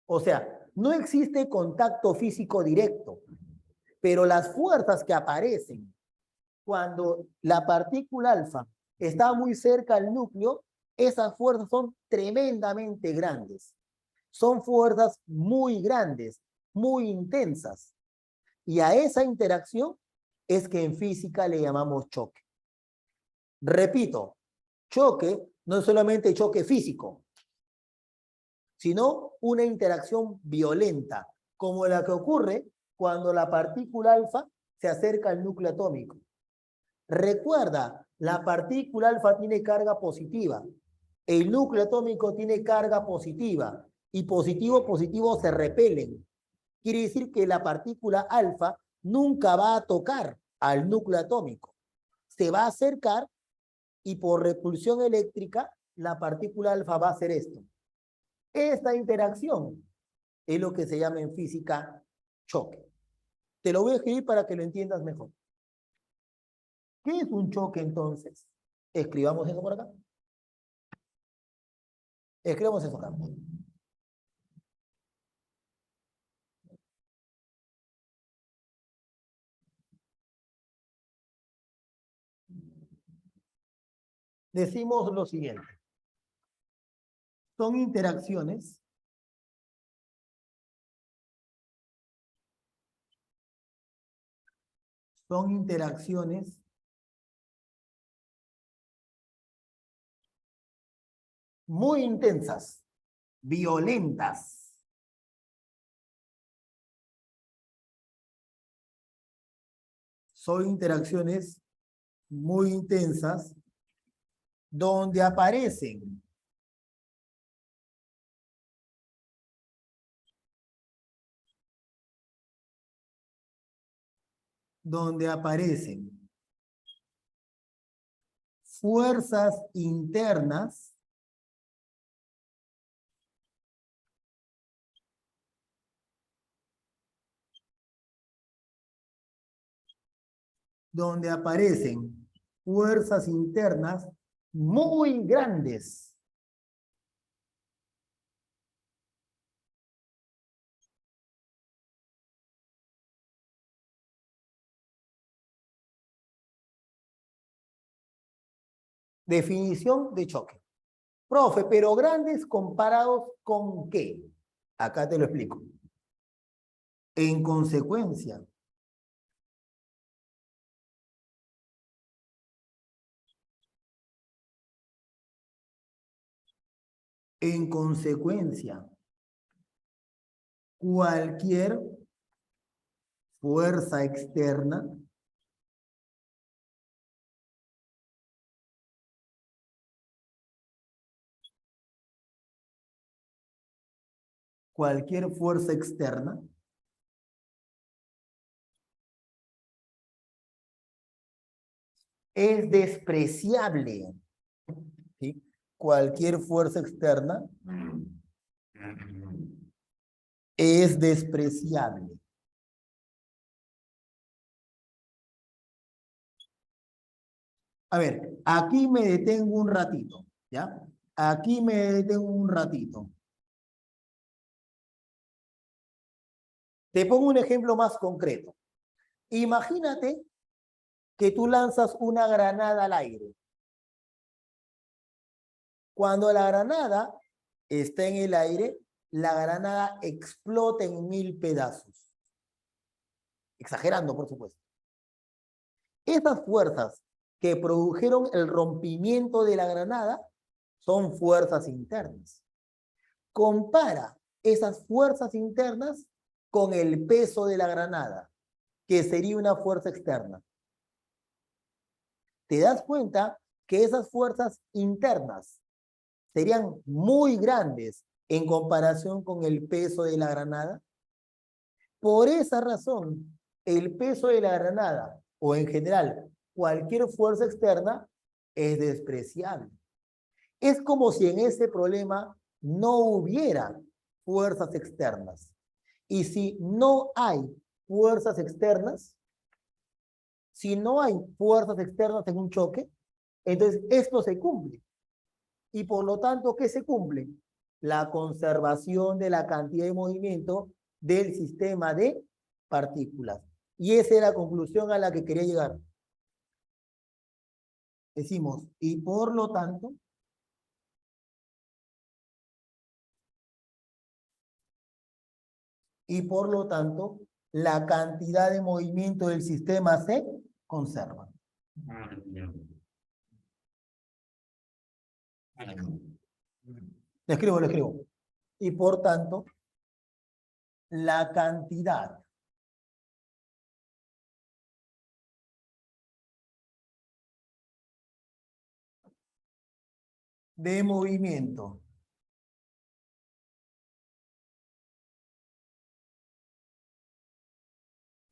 O sea, no existe contacto físico directo, pero las fuerzas que aparecen cuando la partícula alfa está muy cerca al núcleo, esas fuerzas son tremendamente grandes. Son fuerzas muy grandes, muy intensas. Y a esa interacción es que en física le llamamos choque. Repito, choque no es solamente choque físico, sino una interacción violenta, como la que ocurre cuando la partícula alfa se acerca al núcleo atómico. Recuerda, la partícula alfa tiene carga positiva, el núcleo atómico tiene carga positiva, y positivo se repelen. Quiere decir que la partícula alfa nunca va a tocar al núcleo atómico. Se va a acercar y por repulsión eléctrica, la partícula alfa va a hacer esto. Esta interacción es lo que se llama en física choque. Te lo voy a escribir para que lo entiendas mejor. ¿Qué es un choque entonces? Escribamos eso por acá. Escribamos eso acá. Decimos lo siguiente. Son interacciones muy intensas, violentas. Son interacciones muy intensas donde aparecen fuerzas internas muy grandes. Definición de choque. Profe, pero grandes comparados ¿con qué? Acá te lo explico. En consecuencia, cualquier fuerza externa es despreciable. ¿Sí? Cualquier fuerza externa es despreciable. A ver, aquí me detengo un ratito, ¿ya? Aquí me detengo un ratito. Te pongo un ejemplo más concreto. Imagínate que tú lanzas una granada al aire. Cuando la granada está en el aire, la granada explota en 1000 pedazos. Exagerando, por supuesto. Esas fuerzas que produjeron el rompimiento de la granada son fuerzas internas. Compara esas fuerzas internas con el peso de la granada, que sería una fuerza externa. ¿Te das cuenta que esas fuerzas internas serían muy grandes en comparación con el peso de la granada? Por esa razón, el peso de la granada, o en general cualquier fuerza externa, es despreciable. Es como si en ese problema no hubiera fuerzas externas. Y si no hay fuerzas externas, si no hay fuerzas externas en un choque, entonces esto se cumple. Y por lo tanto, ¿qué se cumple? La conservación de la cantidad de movimiento del sistema de partículas. Y esa es la conclusión a la que quería llegar. Decimos, y por lo tanto, la cantidad de movimiento del sistema se conserva. Le escribo. Y por tanto, la cantidad de movimiento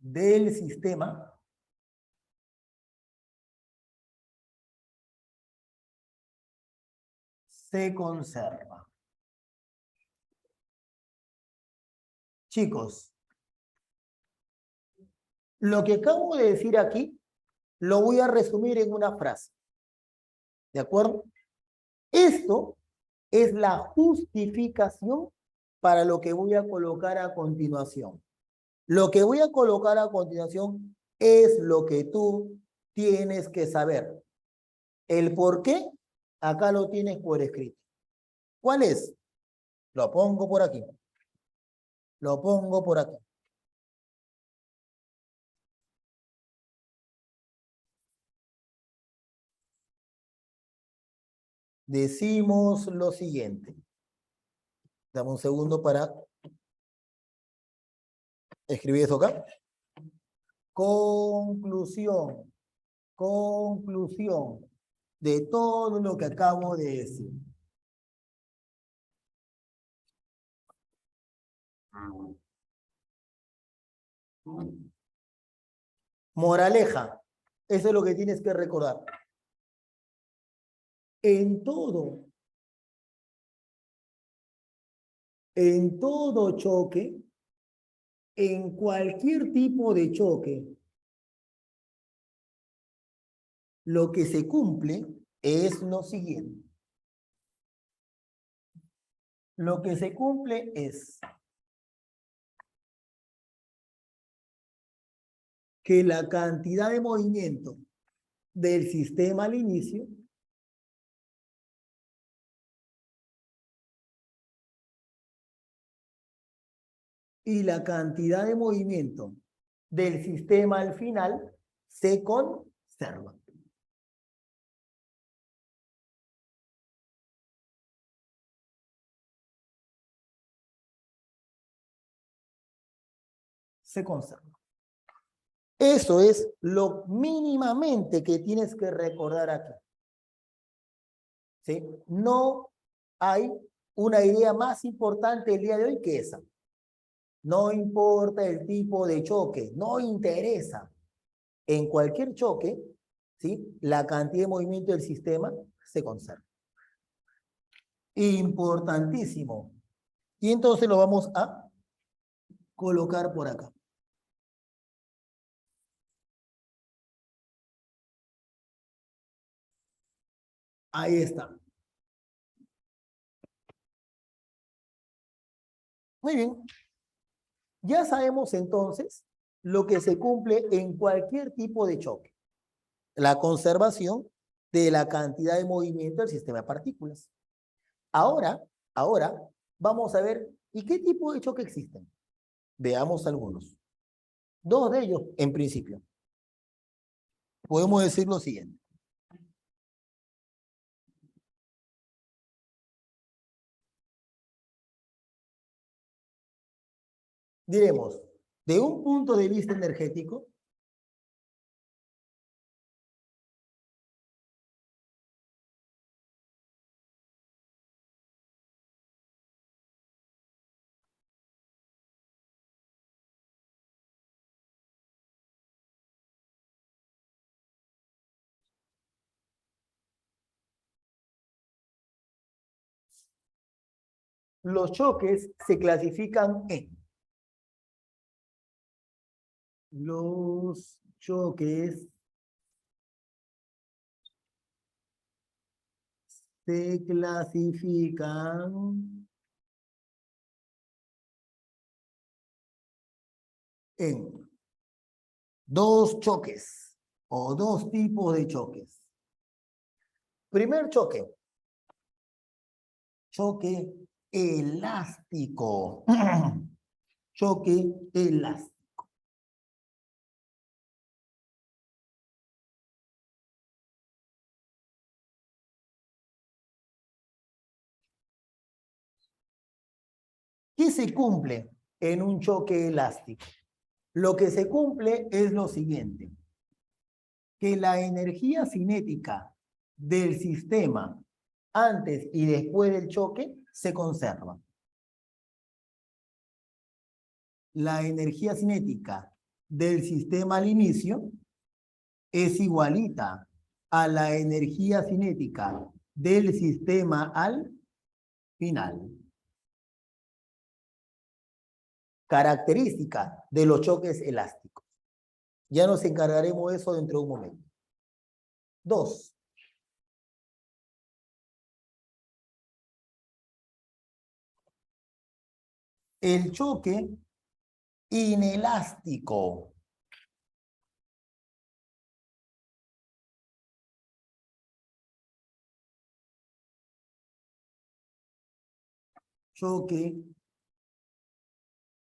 del sistema se conserva. Chicos, lo que acabo de decir aquí lo voy a resumir en una frase. ¿De acuerdo? Esto es la justificación para lo que voy a colocar a continuación. Lo que voy a colocar a continuación es lo que tú tienes que saber. El por qué, acá lo tienes por escrito. ¿Cuál es? Lo pongo por aquí. Lo pongo por aquí. decimos lo siguiente. Dame un segundo para escribir eso acá. Conclusión. Conclusión de todo lo que acabo de decir. Moraleja. Eso es lo que tienes que recordar. En todo choque, en cualquier tipo de choque, lo que se cumple es lo siguiente. Lo que se cumple es que la cantidad de movimiento del sistema al inicio y la cantidad de movimiento del sistema al final se conserva. Se conserva. Eso es lo mínimamente que tienes que recordar aquí. ¿Sí? No hay una idea más importante el día de hoy que esa. No importa el tipo de choque, no interesa. En cualquier choque, ¿sí? La cantidad de movimiento del sistema se conserva. Importantísimo. Y entonces lo vamos a colocar por acá. Ahí está. Muy bien. Ya sabemos entonces lo que se cumple en cualquier tipo de choque. La conservación de la cantidad de movimiento del sistema de partículas. Ahora vamos a ver, ¿y qué tipo de choque existen? Veamos algunos. Dos de ellos, en principio. Podemos decir lo siguiente. Diremos, de un punto de vista energético, los choques se clasifican en los choques se clasifican en dos choques o dos tipos de choques. Primer choque, choque elástico. Choque elástico. ¿Qué se cumple en un choque elástico? Lo que se cumple es lo siguiente, que la energía cinética del sistema antes y después del choque se conserva. La energía cinética del sistema al inicio es igualita a la energía cinética del sistema al final. Característica de los choques elásticos. Ya nos encargaremos de eso dentro de un momento. 2. El choque inelástico. Choque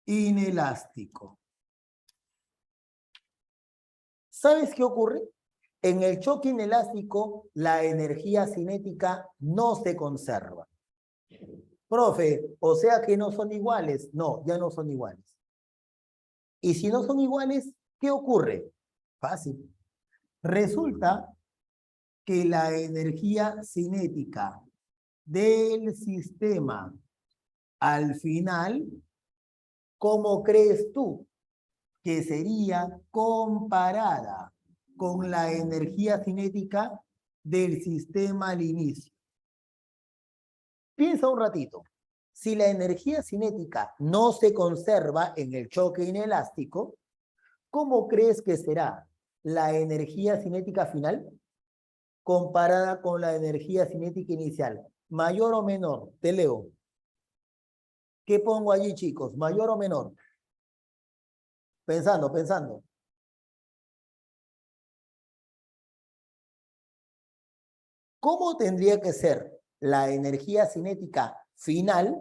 inelástico. ¿Sabes qué ocurre? En el choque inelástico, la energía cinética no se conserva. Profe, o sea que no son iguales. No, ya no son iguales. Y si no son iguales, ¿qué ocurre? Fácil. Resulta que la energía cinética del sistema al final, ¿cómo crees tú que sería comparada con la energía cinética del sistema al inicio? Piensa un ratito. Si la energía cinética no se conserva en el choque inelástico, ¿cómo crees que será la energía cinética final comparada con la energía cinética inicial? ¿Mayor o menor? Te leo. ¿Qué pongo allí, chicos? ¿Mayor o menor? Pensando, pensando. ¿Cómo tendría que ser la energía cinética final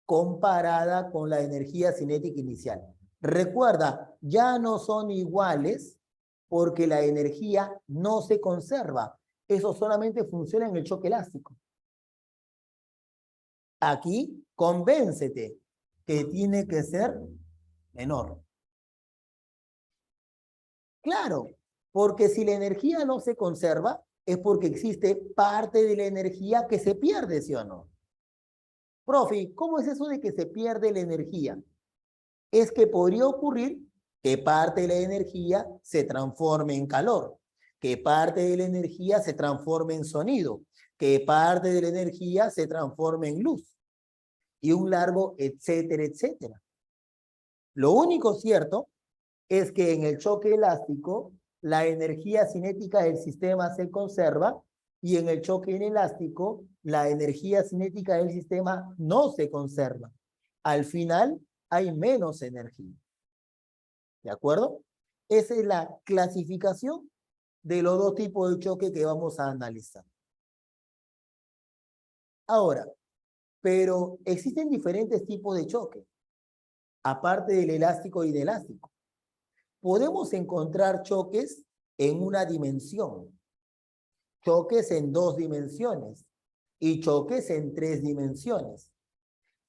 comparada con la energía cinética inicial? Recuerda, ya no son iguales porque la energía no se conserva. Eso solamente funciona en el choque elástico. Aquí, convéncete que tiene que ser menor. Claro, porque si la energía no se conserva, es porque existe parte de la energía que se pierde, ¿sí o no? Profe, ¿cómo es eso de que se pierde la energía? Es que podría ocurrir que parte de la energía se transforme en calor, que parte de la energía se transforme en sonido, que parte de la energía se transforme en luz, y un largo etcétera, etcétera. Lo único cierto es que en el choque elástico la energía cinética del sistema se conserva y en el choque inelástico la energía cinética del sistema no se conserva. Al final hay menos energía. ¿De acuerdo? Esa es la clasificación de los dos tipos de choque que vamos a analizar. Ahora, pero existen diferentes tipos de choque, aparte del elástico y del elástico. Podemos encontrar choques en una dimensión, choques en 2 dimensiones y choques en 3 dimensiones.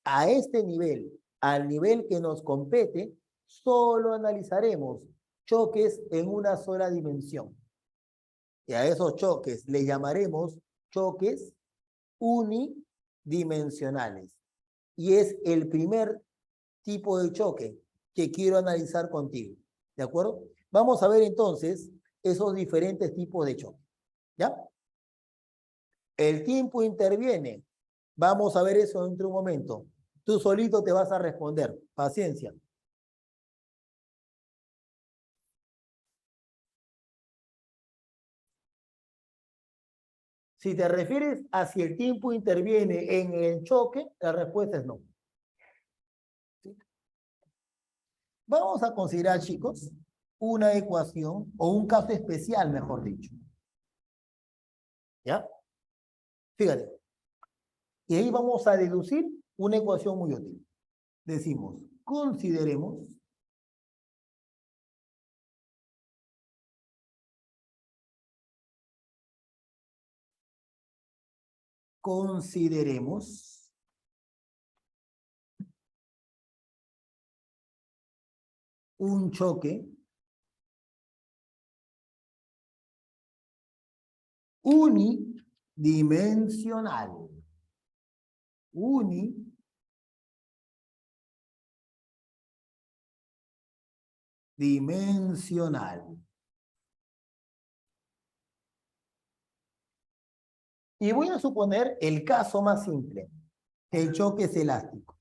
A este nivel, al nivel que nos compete, solo analizaremos choques en una sola dimensión. Y a esos choques le llamaremos choques unidimensionales. Y es el primer tipo de choque que quiero analizar contigo. ¿De acuerdo? Vamos a ver entonces esos diferentes tipos de choque. ¿Ya? El tiempo interviene. Vamos a ver eso dentro de un momento. Tú solito te vas a responder. Paciencia. Si te refieres a si el tiempo interviene en el choque, la respuesta es no. ¿Sí? Vamos a considerar, chicos, una ecuación o un caso especial, mejor dicho. ¿Ya? Fíjate. Y ahí vamos a deducir una ecuación muy útil. Decimos, consideremos un choque unidimensional. Unidimensional. Y voy a suponer el caso más simple, que el choque es elástico.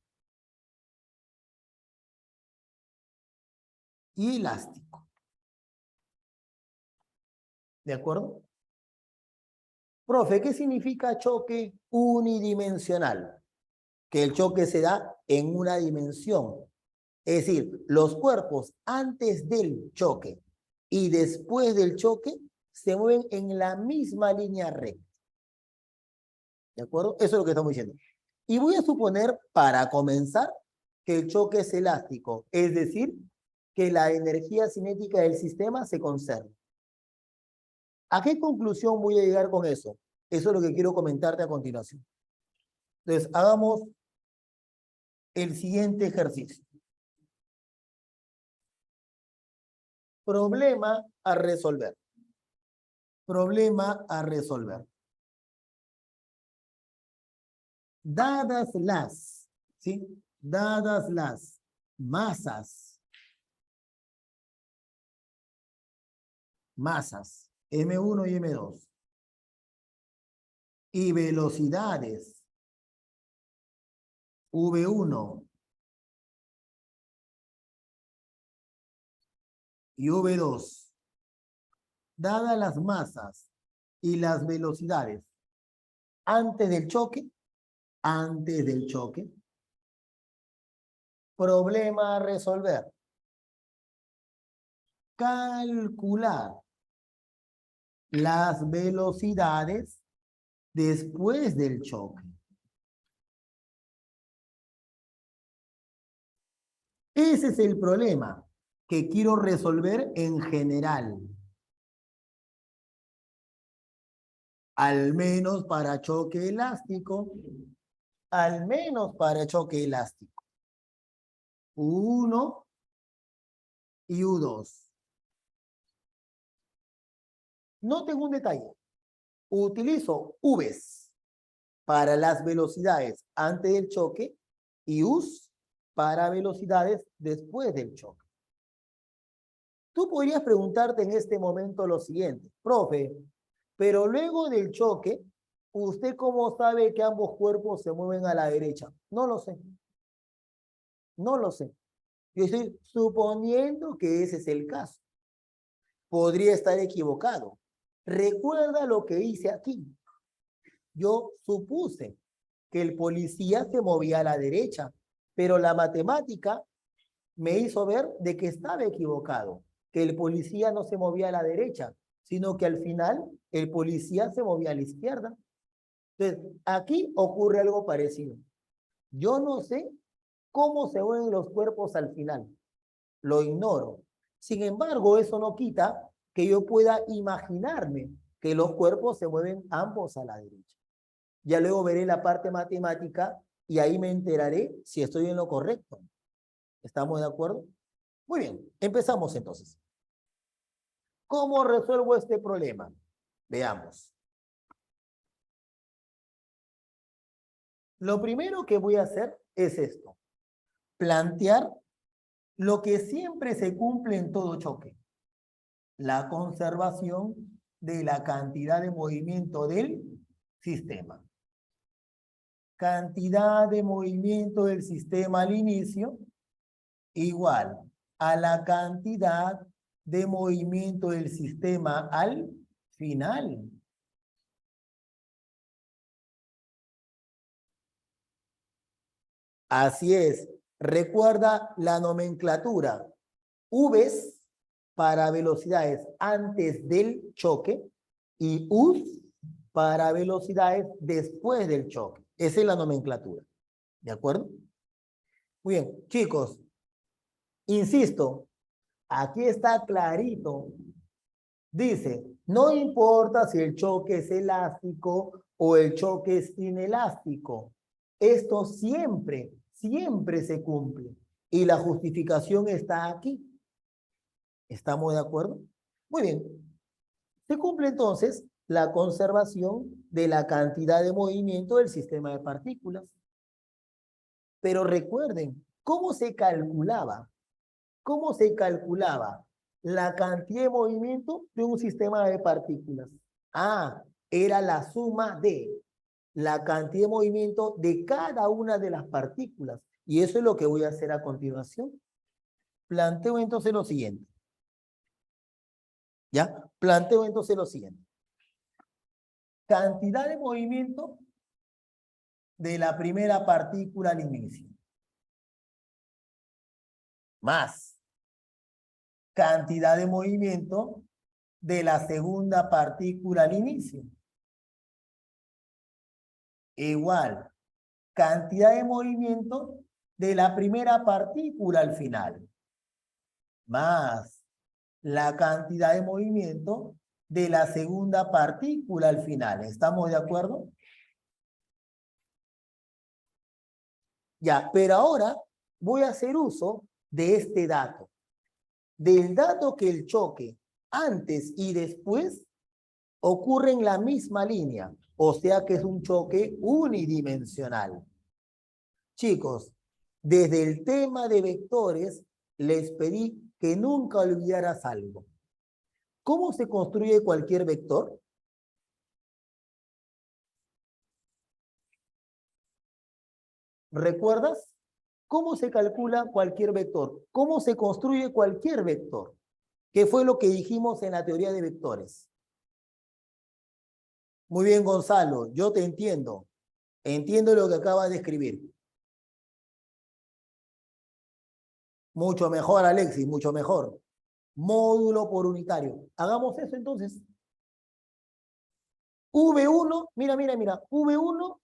Y elástico. ¿De acuerdo? Profe, ¿qué significa choque unidimensional? Que el choque se da en una dimensión. Es decir, los cuerpos antes del choque y después del choque se mueven en la misma línea recta. ¿De acuerdo? Eso es lo que estamos diciendo. Y voy a suponer, para comenzar, que el choque es elástico, es decir, que la energía cinética del sistema se conserva. ¿A qué conclusión voy a llegar con eso? Eso es lo que quiero comentarte a continuación. Entonces, hagamos el siguiente ejercicio. Problema a resolver. Problema a resolver. Dadas las, ¿sí? Dadas las masas, M1 y M2, y velocidades, V1 y V2, dadas las masas y las velocidades antes del choque, problema a resolver. Calcular las velocidades después del choque. Ese es el problema que quiero resolver en general. Al menos para choque elástico. Al menos para choque elástico. U1 y U2. Noten un detalle. Utilizo V's para las velocidades antes del choque y U's para velocidades después del choque. Tú podrías preguntarte en este momento lo siguiente, profe, pero luego del choque, ¿usted cómo sabe que ambos cuerpos se mueven a la derecha? No lo sé. No lo sé. Yo estoy suponiendo que ese es el caso. Podría estar equivocado. Recuerda lo que hice aquí. Yo supuse que el policía se movía a la derecha, pero la matemática me hizo ver de que estaba equivocado, que el policía no se movía a la derecha, sino que al final el policía se movía a la izquierda. Entonces, aquí ocurre algo parecido. Yo no sé cómo se mueven los cuerpos al final. Lo ignoro. Sin embargo, eso no quita que yo pueda imaginarme que los cuerpos se mueven ambos a la derecha. Ya luego veré la parte matemática y ahí me enteraré si estoy en lo correcto. ¿Estamos de acuerdo? Muy bien, empezamos entonces. ¿Cómo resuelvo este problema? Veamos. Lo primero que voy a hacer es esto. Plantear lo que siempre se cumple en todo choque. La conservación de la cantidad de movimiento del sistema. Cantidad de movimiento del sistema al inicio igual a la cantidad de movimiento del sistema al final. Así es. Recuerda la nomenclatura. V's para velocidades antes del choque y U's para velocidades después del choque. Esa es la nomenclatura. ¿De acuerdo? Muy bien, chicos. Insisto, aquí está clarito. Dice, no importa si el choque es elástico o el choque es inelástico. Esto siempre se cumple. Y la justificación está aquí. ¿Estamos de acuerdo? Muy bien. Se cumple entonces la conservación de la cantidad de movimiento del sistema de partículas. Pero recuerden, ¿cómo se calculaba? ¿Cómo se calculaba la cantidad de movimiento de un sistema de partículas? Ah, era la suma de la cantidad de movimiento de cada una de las partículas. Y eso es lo que voy a hacer a continuación. Planteo entonces lo siguiente. ¿Ya? Planteo entonces lo siguiente. Cantidad de movimiento de la primera partícula al inicio. Más cantidad de movimiento de la segunda partícula al inicio. Igual, cantidad de movimiento de la primera partícula al final. Más la cantidad de movimiento de la segunda partícula al final. ¿Estamos de acuerdo? Ya, pero ahora voy a hacer uso de este dato. Del dato que el choque antes y después ocurre en la misma línea. O sea que es un choque unidimensional. Chicos, desde el tema de vectores, les pedí que nunca olvidaras algo. ¿Cómo se construye cualquier vector? ¿Recuerdas? ¿Cómo se calcula cualquier vector? ¿Cómo se construye cualquier vector? ¿Qué fue lo que dijimos en la teoría de vectores? Muy bien, Gonzalo, yo te entiendo. Entiendo lo que acabas de escribir. Mucho mejor, Alexis, mucho mejor. Módulo por unitario. Hagamos eso entonces. V1, mira, mira, mira. V1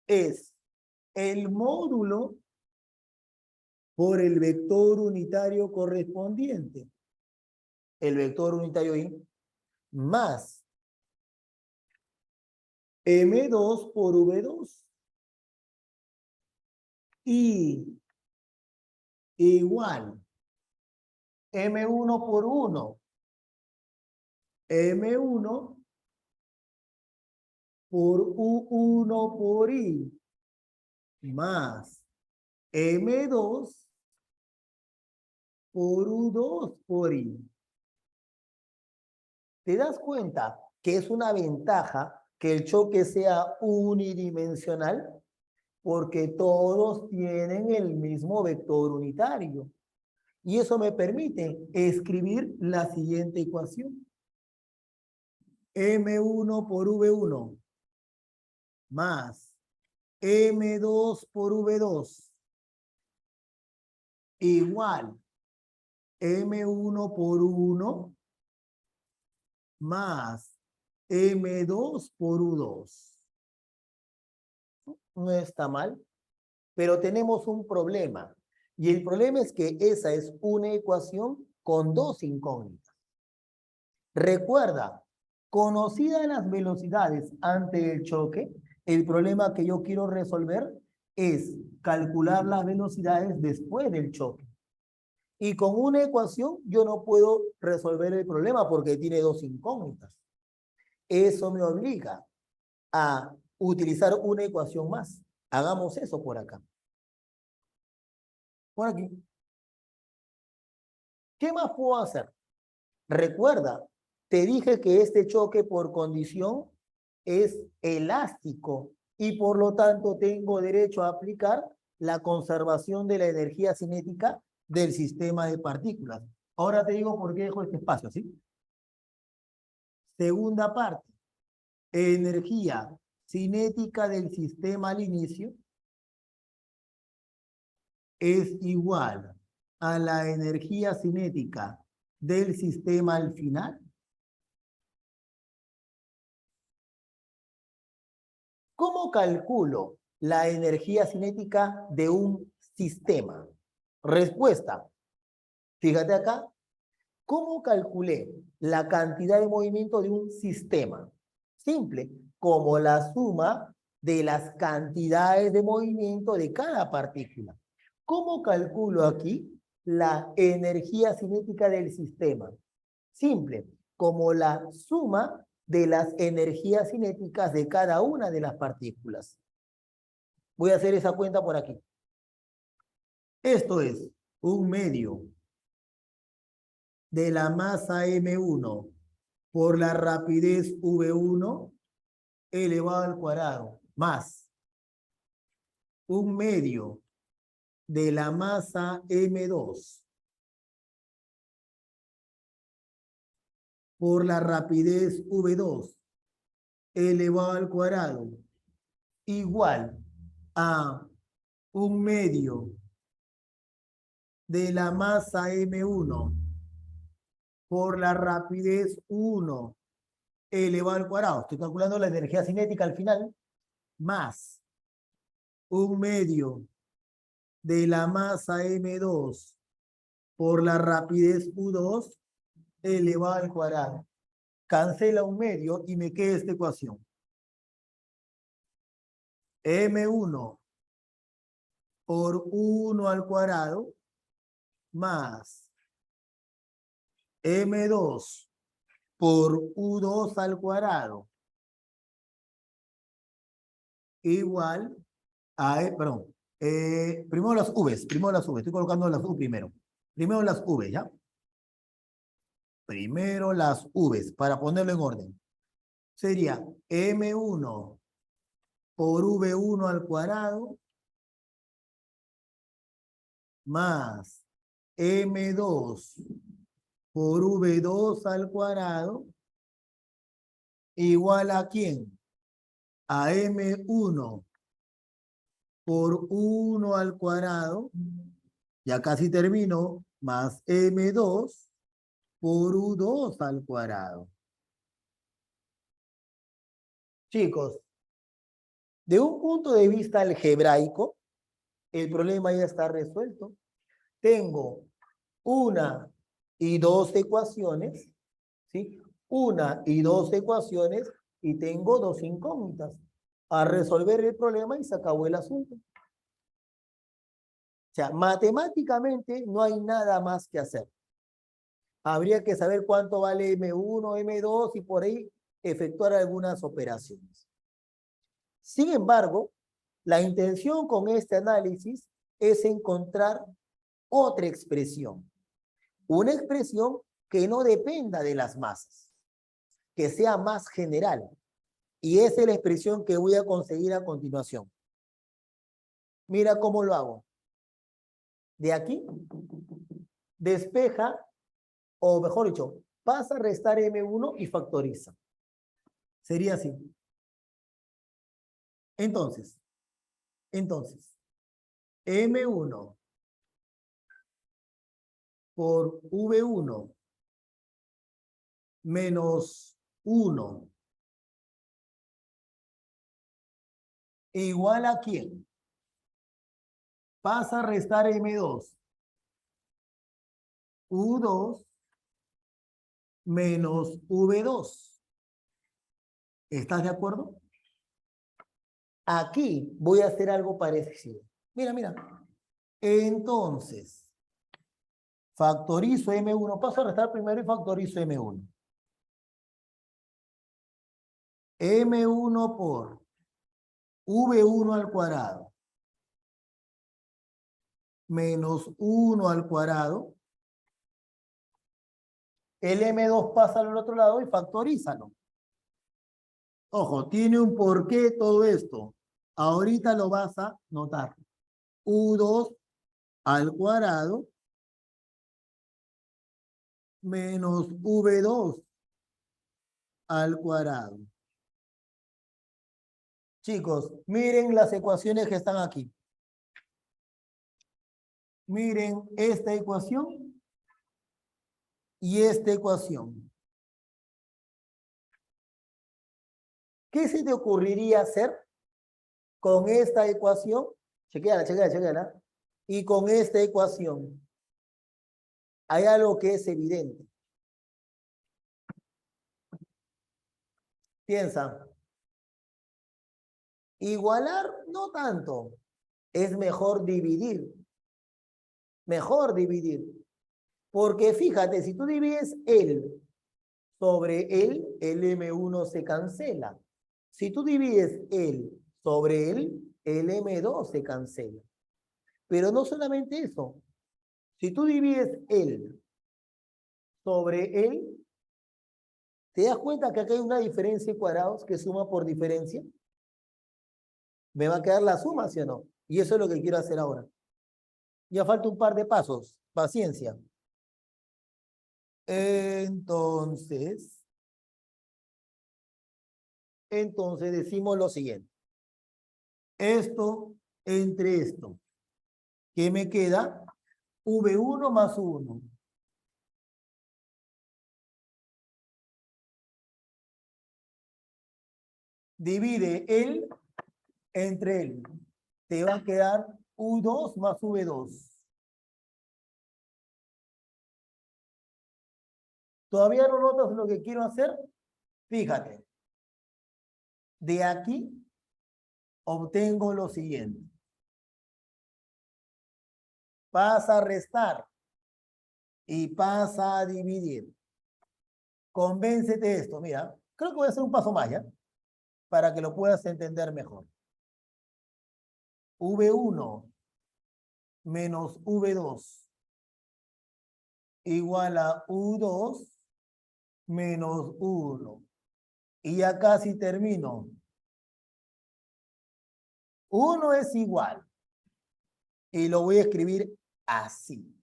es el módulo por el vector unitario correspondiente. El vector unitario I más M2 por V2. Y igual M1 por 1. M1 por U1 por I más M2 por U2 por I. ¿Te das cuenta que es una ventaja que el choque sea unidimensional? Porque todos tienen el mismo vector unitario. Y eso me permite escribir la siguiente ecuación. M1 por V1 más M2 por V2 igual M1 por 1 más M2 por U2. No está mal, pero tenemos un problema. Y el problema es que esa es una ecuación con dos incógnitas. Recuerda, conocidas las velocidades ante el choque, el problema que yo quiero resolver es calcular las velocidades después del choque. Y con una ecuación yo no puedo resolver el problema porque tiene dos incógnitas. Eso me obliga a utilizar una ecuación más. Hagamos eso por acá. Por aquí. ¿Qué más puedo hacer? Recuerda, te dije que este choque por condición es elástico y por lo tanto tengo derecho a aplicar la conservación de la energía cinética del sistema de partículas. Ahora te digo por qué dejo este espacio, ¿sí? Segunda parte, energía cinética del sistema al inicio es igual a la energía cinética del sistema al final. ¿Cómo calculo la energía cinética de un sistema? Respuesta. Fíjate acá. ¿Cómo calculé la cantidad de movimiento de un sistema? Simple, como la suma de las cantidades de movimiento de cada partícula. ¿Cómo calculo aquí la energía cinética del sistema? Simple, como la suma de las energías cinéticas de cada una de las partículas. Voy a hacer esa cuenta por aquí. Esto es un medio de la masa M1 por la rapidez V1 elevado al cuadrado, más un medio de la masa M2 por la rapidez V2 elevado al cuadrado, igual a un medio de la masa M1 por la rapidez 1 elevado al cuadrado. Estoy calculando la energía cinética al final, más un medio de la masa M2 por la rapidez U2 elevado al cuadrado. cancela un medio y me queda esta ecuación. M1 por 1 al cuadrado más M2 por U2 al cuadrado igual a, perdón, primero las V's, estoy colocando las U primero. Primero las V's, ¿ya? Primero las V's, para ponerlo en orden. Sería M1 por V1 al cuadrado más M2 por V2 al cuadrado igual a ¿quién? A M1 por 1 al cuadrado, ya casi termino, más M2 por U2 al cuadrado. Chicos, de un punto de vista algebraico, el problema ya está resuelto. Tengo una y dos ecuaciones, ¿sí? Una y dos ecuaciones y tengo dos incógnitas. A resolver el problema y se acabó el asunto. O sea, matemáticamente no hay nada más que hacer. Habría que saber cuánto vale M1, M2 y por ahí efectuar algunas operaciones. Sin embargo, la intención con este análisis es encontrar otra expresión. Una expresión que no dependa de las masas, que sea más general. Y esa es la expresión que voy a conseguir a continuación. Mira cómo lo hago. De aquí, despeja, o mejor dicho, pasa a restar M1 y factoriza. Sería así. Entonces, M1 por V1 menos 1 igual a ¿quién? Pasa a restar M2. U2 menos V2. ¿Estás de acuerdo? Aquí voy a hacer algo parecido. Mira, mira. Entonces, factorizo M1. Paso a restar primero y factorizo M1. M1 por V1 al cuadrado menos 1 al cuadrado. El M2 pasa al otro lado y factorízalo. Ojo, tiene un porqué todo esto. Ahorita lo vas a notar. U2 al cuadrado menos V2 al cuadrado. Chicos, miren las ecuaciones que están aquí. Miren esta ecuación y esta ecuación. ¿Qué se te ocurriría hacer con esta ecuación? Chequéala, chequéala, chequéala. Y con esta ecuación. Hay algo que es evidente. Piensa. Igualar, no tanto. Es mejor dividir. Mejor dividir. Porque fíjate, si tú divides él sobre él, el M1 se cancela. Si tú divides él sobre él, el M2 se cancela. Pero no solamente eso. Si tú divides él sobre él, ¿te das cuenta que aquí hay una diferencia de cuadrados que suma por diferencia? Me va a quedar la suma, ¿sí o no? Y eso es lo que quiero hacer ahora. Ya falta un par de pasos. Paciencia. Entonces decimos lo siguiente. Esto entre esto. ¿Qué me queda? V1 más 1. Divide él entre él. Te va a quedar U2 más V2. ¿Todavía no notas lo que quiero hacer? Fíjate, de aquí obtengo lo siguiente. Pasa a restar y pasa a dividir. Convéncete de esto. Mira, creo que voy a hacer un paso más, ¿ya? Para que lo puedas entender mejor. V1 menos V2 igual a U2 menos 1. Y ya casi termino. 1 es igual. Y lo voy a escribir así.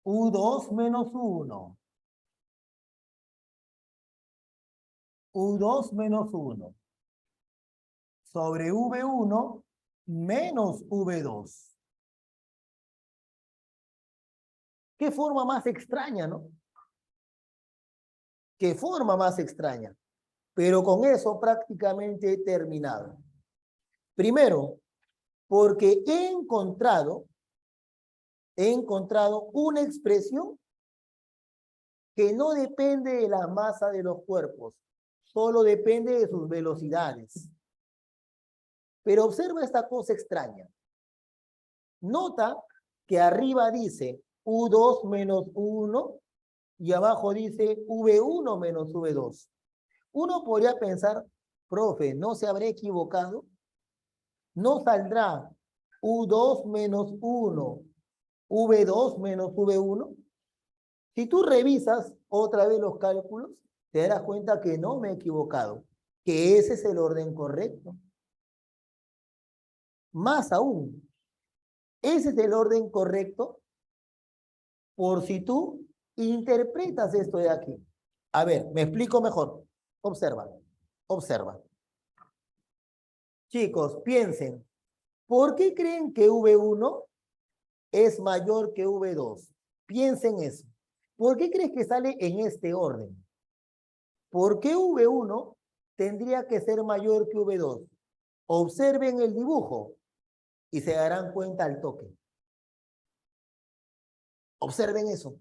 U2 menos 1. U2 menos 1. Sobre V1 menos V2. ¿Qué forma más extraña, no? ¿Qué forma más extraña? Pero con eso prácticamente he terminado. Primero, porque he encontrado una expresión que no depende de la masa de los cuerpos, solo depende de sus velocidades. Pero observa esta cosa extraña. Nota que arriba dice U2 menos 1 y abajo dice V1 menos V2. Uno podría pensar, profe, ¿no se habrá equivocado? ¿No saldrá U2 menos 1, V2 menos V1? Si tú revisas otra vez los cálculos, te darás cuenta que no me he equivocado, que ese es el orden correcto. Más aún, ese es el orden correcto por si tú interpretas esto de aquí. A ver, me explico mejor. Observa, observa. Chicos, piensen, ¿por qué creen que V1 es mayor que V2? Piensen eso. ¿Por qué crees que sale en este orden? ¿Por qué V1 tendría que ser mayor que V2? Observen el dibujo y se darán cuenta al toque. Observen eso.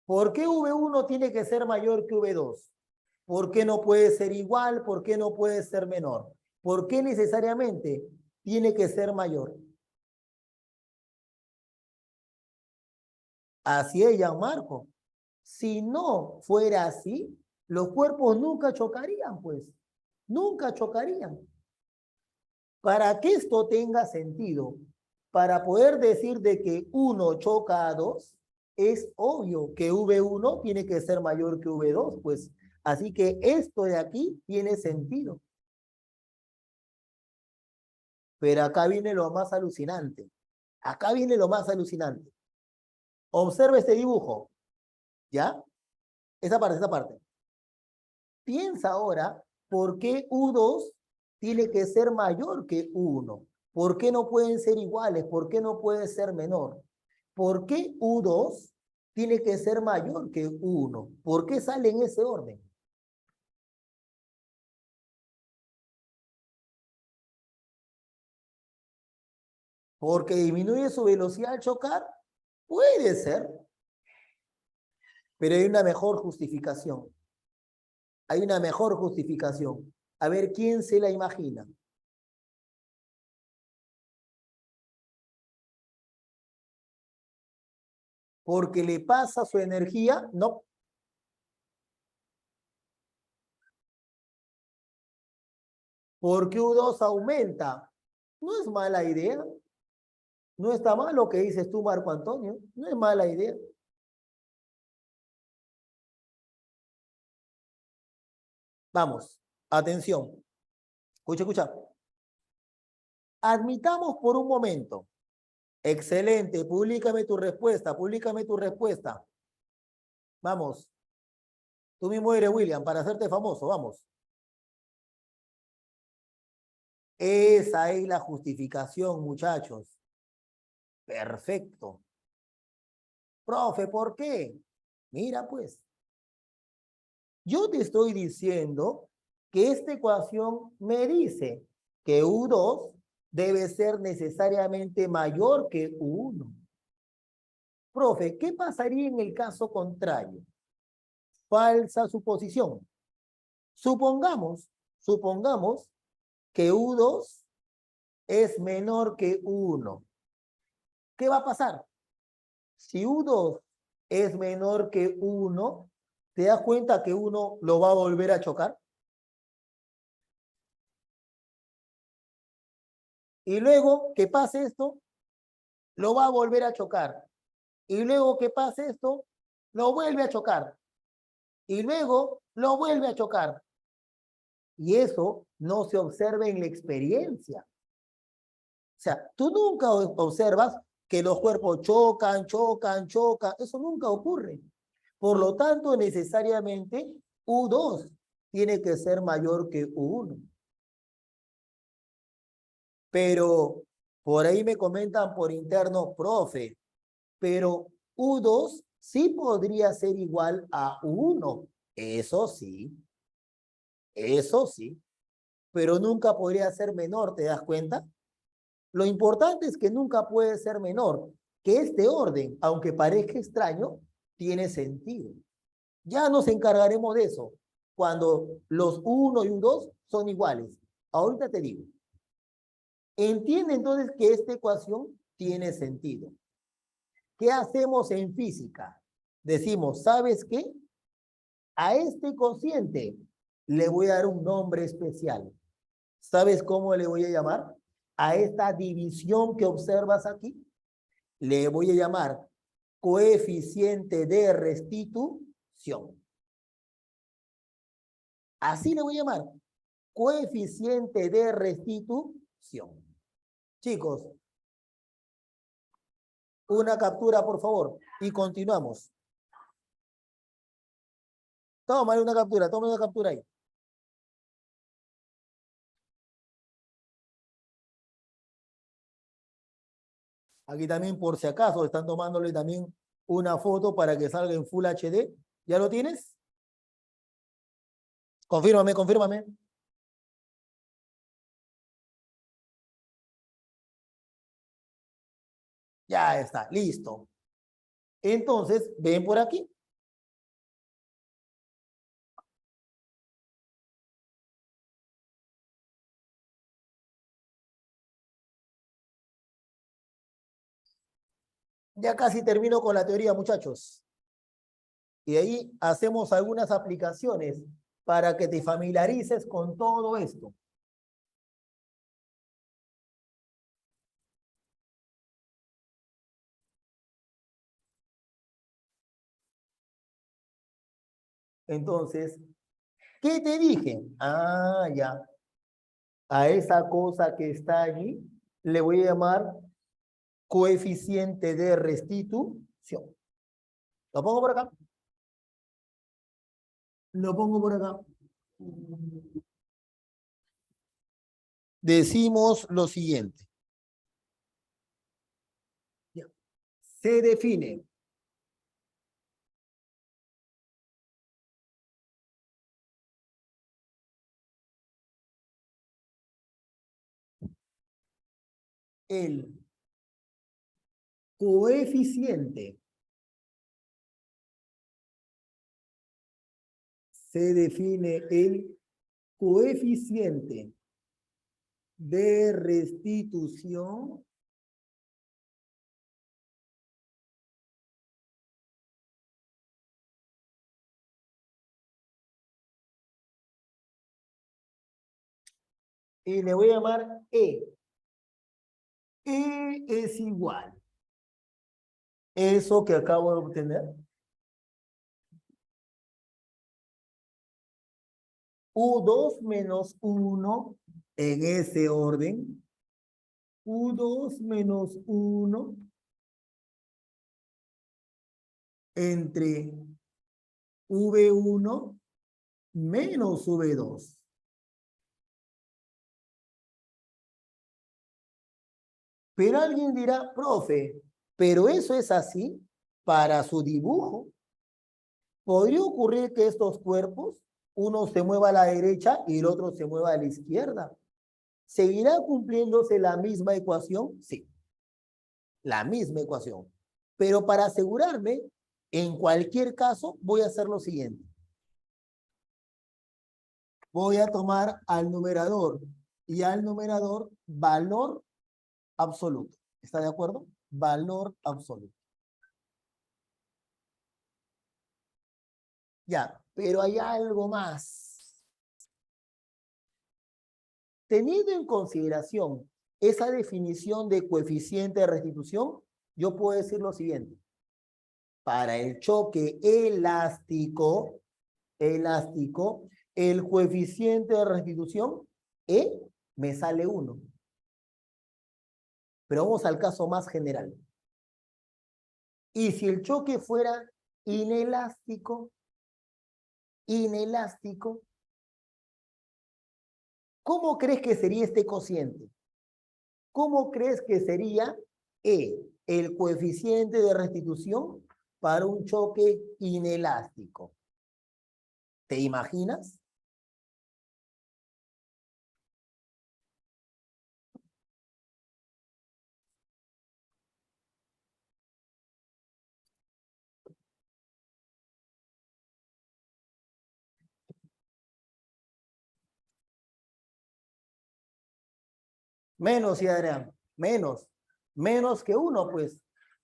¿Por qué V1 tiene que ser mayor que V2? ¿Por qué no puede ser igual? ¿Por qué no puede ser menor? ¿Por qué necesariamente tiene que ser mayor? Así es, Gianmarco. Si no fuera así, los cuerpos nunca chocarían, pues. Nunca chocarían. Para que esto tenga sentido, para poder decir de que 1 choca a 2, es obvio que V1 tiene que ser mayor que V2, pues. Así que esto de aquí tiene sentido. Pero acá viene lo más alucinante. Acá viene lo más alucinante. Observa este dibujo. ¿Ya? Esa parte, esa parte. Piensa ahora por qué U2 tiene que ser mayor que 1. ¿Por qué no pueden ser iguales? ¿Por qué no puede ser menor? ¿Por qué U2 tiene que ser mayor que 1? ¿Por qué sale en ese orden? ¿Porque disminuye su velocidad al chocar? Puede ser, pero hay una mejor justificación. Hay una mejor justificación. A ver, ¿quién se la imagina? ¿Porque le pasa su energía? No. ¿Porque U2 aumenta? No es mala idea. No está mal lo que dices tú, Marco Antonio. No es mala idea. Vamos, atención. Escucha, escucha. Admitamos por un momento. Excelente, públicame tu respuesta, públicame tu respuesta. Vamos. Tú mismo eres William, para hacerte famoso, vamos. Esa es la justificación, muchachos. Perfecto. Profe, ¿por qué? Mira, pues, yo te estoy diciendo que esta ecuación me dice que U2 debe ser necesariamente mayor que U1. Profe, ¿qué pasaría en el caso contrario? Falsa suposición. Supongamos que U2 es menor que U1. ¿Qué va a pasar? Si U2 es menor que U1, ¿te das cuenta que uno lo va a volver a chocar? Y luego que pase esto, lo va a volver a chocar. Y luego que pase esto, lo vuelve a chocar. Y luego lo vuelve a chocar. Y eso no se observa en la experiencia. O sea, tú nunca observas que los cuerpos chocan. Eso nunca ocurre. Por lo tanto, necesariamente U2 tiene que ser mayor que U1. Pero por ahí me comentan por interno, profe, pero U2 sí podría ser igual a U1. Eso sí, pero nunca podría ser menor, ¿te das cuenta? Lo importante es que nunca puede ser menor, que este orden, aunque parezca extraño, tiene sentido. Ya nos encargaremos de eso, cuando los U1 y U2 son iguales. Ahorita te digo. Entiende entonces que esta ecuación tiene sentido. ¿Qué hacemos en física? Decimos, ¿sabes qué? A este cociente le voy a dar un nombre especial. ¿Sabes cómo le voy a llamar? A esta división que observas aquí, le voy a llamar coeficiente de restitución. Así le voy a llamar, coeficiente de restitución. Chicos, una captura, por favor, y continuamos. Tómale una captura ahí. Aquí también, por si acaso, están tomándole también una foto para que salga en Full HD. ¿Ya lo tienes? Confírmame. Ya está, listo. Entonces, ven por aquí. Ya casi termino con la teoría, muchachos. Y ahí hacemos algunas aplicaciones para que te familiarices con todo esto. Entonces, ¿qué te dije? Ah, ya. A esa cosa que está allí le voy a llamar coeficiente de restitución. Lo pongo por acá. Lo pongo por acá. Decimos lo siguiente. Se define el coeficiente. Se define el coeficiente de restitución y le voy a llamar E. E es igual. Eso que acabo de obtener. U2 menos 1 en ese orden. U2 menos 1 entre V1 menos V2. Pero alguien dirá, profe, pero eso es así para su dibujo. ¿Podría ocurrir que estos cuerpos uno se mueva a la derecha y el otro se mueva a la izquierda. ¿Seguirá cumpliéndose la misma ecuación? Sí, la misma ecuación. Pero para asegurarme, en cualquier caso, voy a hacer lo siguiente. Voy a tomar al numerador y al numerador valor absoluto. ¿Está de acuerdo? Valor absoluto. Ya, pero hay algo más. Teniendo en consideración esa definición de coeficiente de restitución, yo puedo decir lo siguiente. Para el choque elástico, el coeficiente de restitución E me sale 1. Pero vamos al caso más general. Y si el choque fuera inelástico, ¿cómo crees que sería este cociente? ¿Cómo crees que sería E, el coeficiente de restitución para un choque inelástico? ¿Te imaginas? Menos, y Adrián, menos. Menos que 1, pues.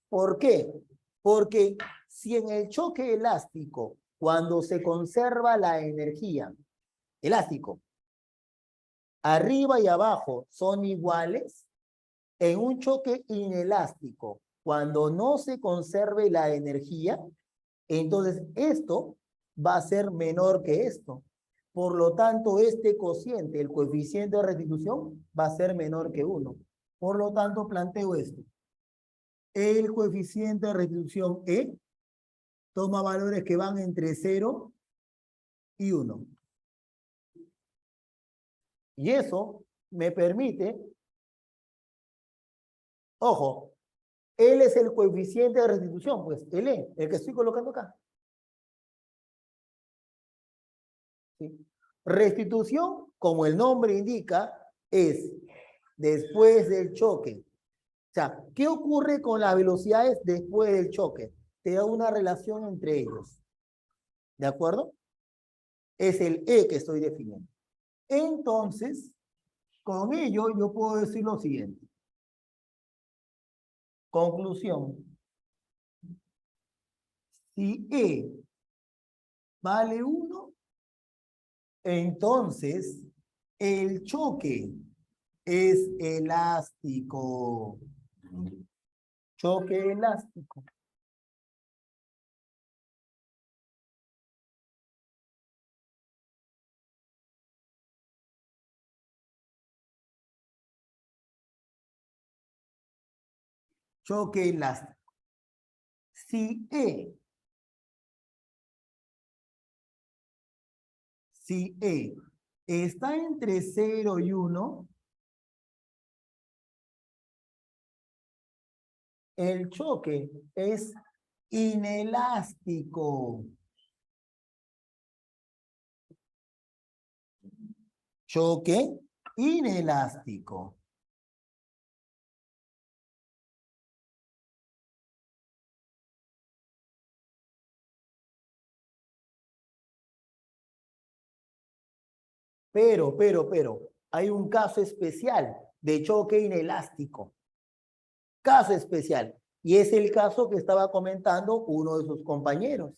¿Por qué? Porque si en el choque elástico, cuando se conserva la energía, elástico, arriba y abajo son iguales, en un choque inelástico, cuando no se conserve la energía, entonces esto va a ser menor que esto. Por lo tanto, este cociente, el coeficiente de restitución, va a ser menor que 1. Por lo tanto, planteo esto. El coeficiente de restitución E toma valores que van entre 0 y 1. Y eso me permite, ojo, L es el coeficiente de restitución, pues L, el que estoy colocando acá. ¿Sí? Restitución, como el nombre indica, es después del choque. O sea, ¿qué ocurre con las velocidades después del choque? Te da una relación entre ellos. ¿De acuerdo? Es el E que estoy definiendo. Entonces, con ello yo puedo decir lo siguiente. Conclusión. Si E vale 1, entonces el choque es elástico. Choque elástico. Choque elástico. Si E está entre 0 y 1, el choque es inelástico. Choque inelástico. Pero, hay un caso especial de choque inelástico. Caso especial. Y es el caso que estaba comentando uno de sus compañeros.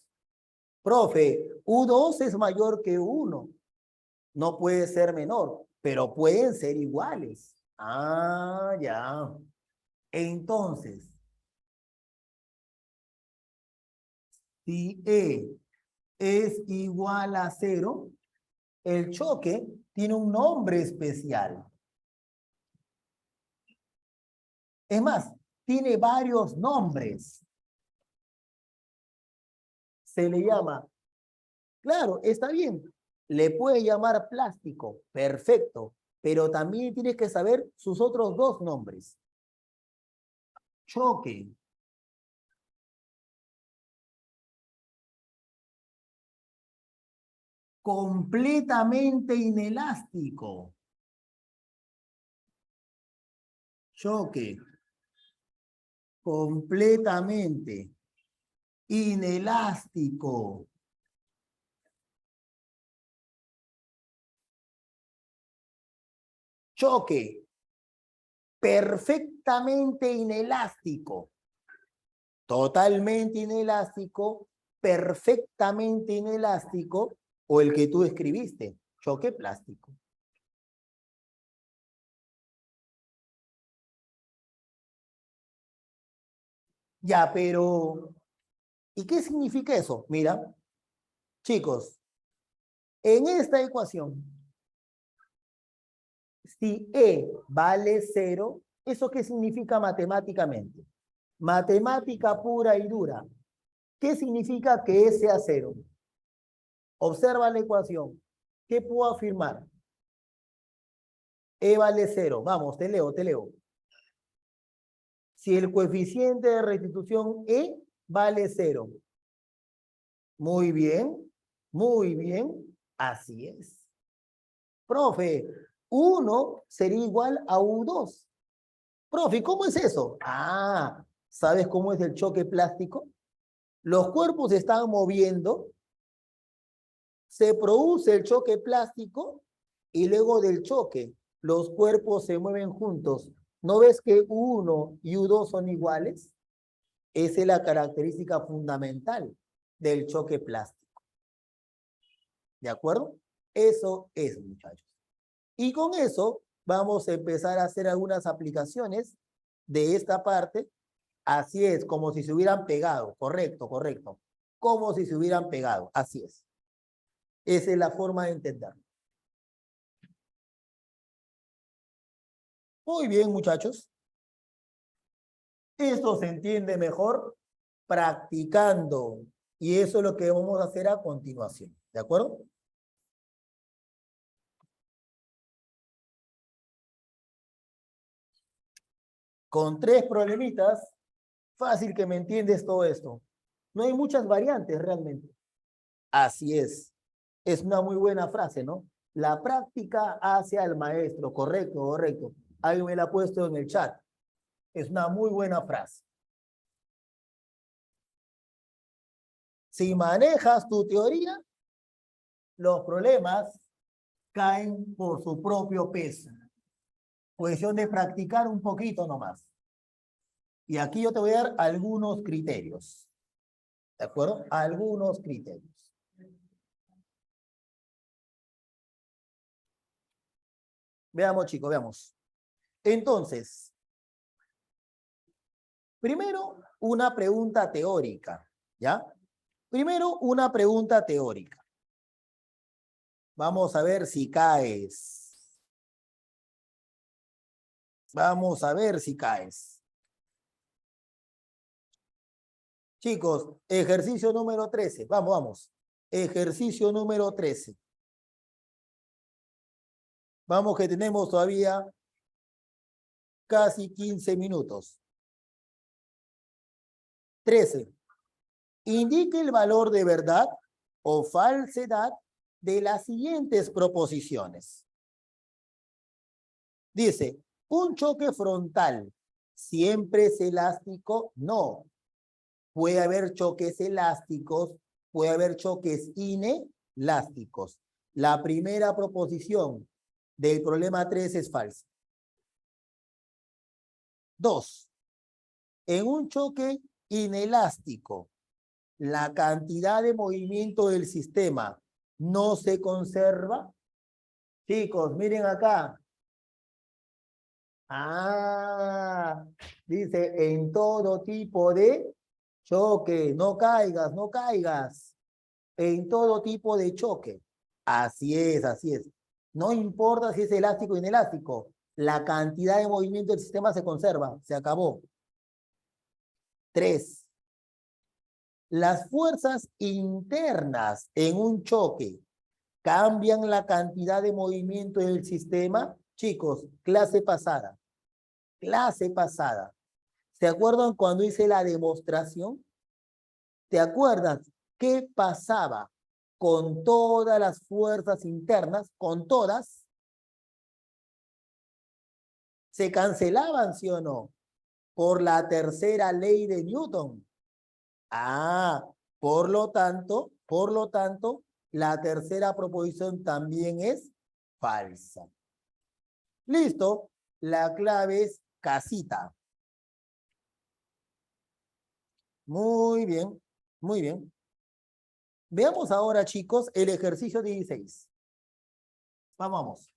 Profe, U2 es mayor que 1. No puede ser menor, pero pueden ser iguales. Ah, ya. Entonces, si E es igual a 0, el choque tiene un nombre especial. Es más, tiene varios nombres. Se le llama, claro, está bien, le puede llamar plástico, perfecto, pero también tienes que saber sus otros dos nombres. Choque. completamente inelástico. Choque completamente inelástico. Choque perfectamente inelástico. Totalmente inelástico, perfectamente inelástico, o el que tú escribiste, choque plástico. Ya, pero ¿y qué significa eso? Mira, chicos, en esta ecuación, si E vale 0, ¿eso qué significa matemáticamente? Matemática pura y dura. ¿Qué significa que E sea 0? Observa la ecuación. ¿Qué puedo afirmar? E vale 0. Vamos, te leo, te leo. Si el coeficiente de restitución E vale 0. Muy bien, así es. Profe, 1 sería igual a U2. Profe, ¿cómo es eso? Ah, ¿sabes cómo es el choque plástico? Los cuerpos se están moviendo, se produce el choque plástico y luego del choque los cuerpos se mueven juntos. ¿No ves que U1 y U2 son iguales? Esa es la característica fundamental del choque plástico. ¿De acuerdo? Eso es, muchachos. Y con eso vamos a empezar a hacer algunas aplicaciones de esta parte. Así es, como si se hubieran pegado. Correcto, correcto. Como si se hubieran pegado. Así es. Esa es la forma de entenderlo. Muy bien, muchachos. Esto se entiende mejor practicando. Y eso es lo que vamos a hacer a continuación. ¿De acuerdo? Con 3 problemitas, fácil que me entiendes todo esto. No hay muchas variantes realmente. Así es. Es una muy buena frase, ¿no? La práctica hace al maestro. Correcto, correcto. Alguien me la ha puesto en el chat. Es una muy buena frase. Si manejas tu teoría, los problemas caen por su propio peso. Cuestión de practicar un poquito nomás. Y aquí yo te voy a dar algunos criterios. ¿De acuerdo? Algunos criterios. Veamos, chicos, veamos. Entonces, primero, una pregunta teórica, ¿ya? Primero, una pregunta teórica. Vamos a ver si caes. Vamos a ver si caes. Chicos, ejercicio número 13. Vamos, vamos. Ejercicio número 13. Vamos que tenemos todavía casi 15 minutos. 13. Indique el valor de verdad o falsedad de las siguientes proposiciones. Dice, un choque frontal siempre es elástico. No. Puede haber choques elásticos, puede haber choques inelásticos. La primera proposición del problema 3 es falsa. 2. En un choque inelástico, la cantidad de movimiento del sistema no se conserva. Chicos, miren acá. Ah, dice en todo tipo de choque. No caigas, no caigas. En todo tipo de choque. Así es, así es. No importa si es elástico o inelástico. La cantidad de movimiento del sistema se conserva. Se acabó. 3. Las fuerzas internas en un choque cambian la cantidad de movimiento del sistema. Chicos, clase pasada. Clase pasada. ¿Se acuerdan cuando hice la demostración? ¿Te acuerdas qué pasaba con todas las fuerzas internas, con todas, se cancelaban, ¿sí o no? Por la tercera ley de Newton. Ah, por lo tanto, la tercera proposición también es falsa. Listo, la clave es casita. Muy bien, muy bien. Veamos ahora, chicos, el ejercicio 16. Vamos,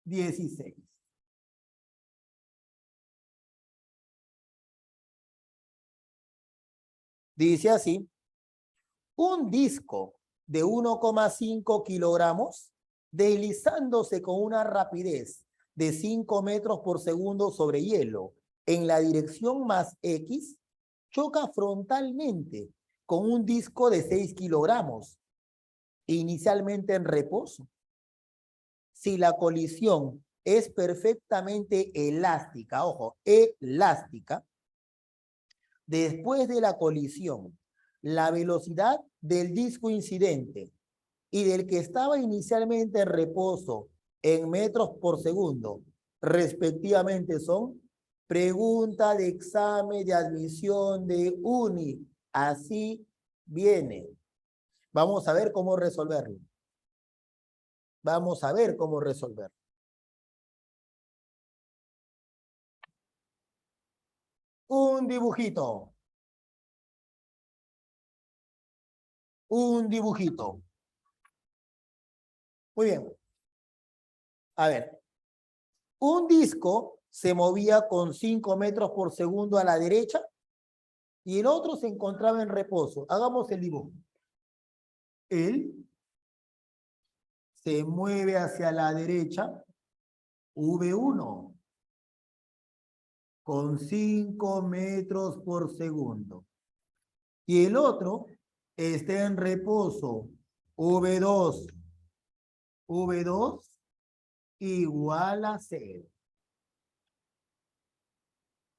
16. Dice así, un disco de 1,5 kilogramos deslizándose con una rapidez de 5 metros por segundo sobre hielo en la dirección más X, choca frontalmente con un disco de 6 kilogramos, inicialmente en reposo. Si la colisión es perfectamente elástica, ojo, elástica, después de la colisión, la velocidad del disco incidente y del que estaba inicialmente en reposo en metros por segundo, respectivamente son pregunta de examen de admisión de UNI. Así viene. Vamos a ver cómo resolverlo. Vamos a ver cómo resolverlo. Un dibujito. Un dibujito. Muy bien. A ver. Un disco se movía con 5 metros por segundo a la derecha y el otro se encontraba en reposo. Hagamos el dibujo. Él se mueve hacia la derecha, V1, con 5 metros por segundo. Y el otro está en reposo, V2, V2 igual a 0.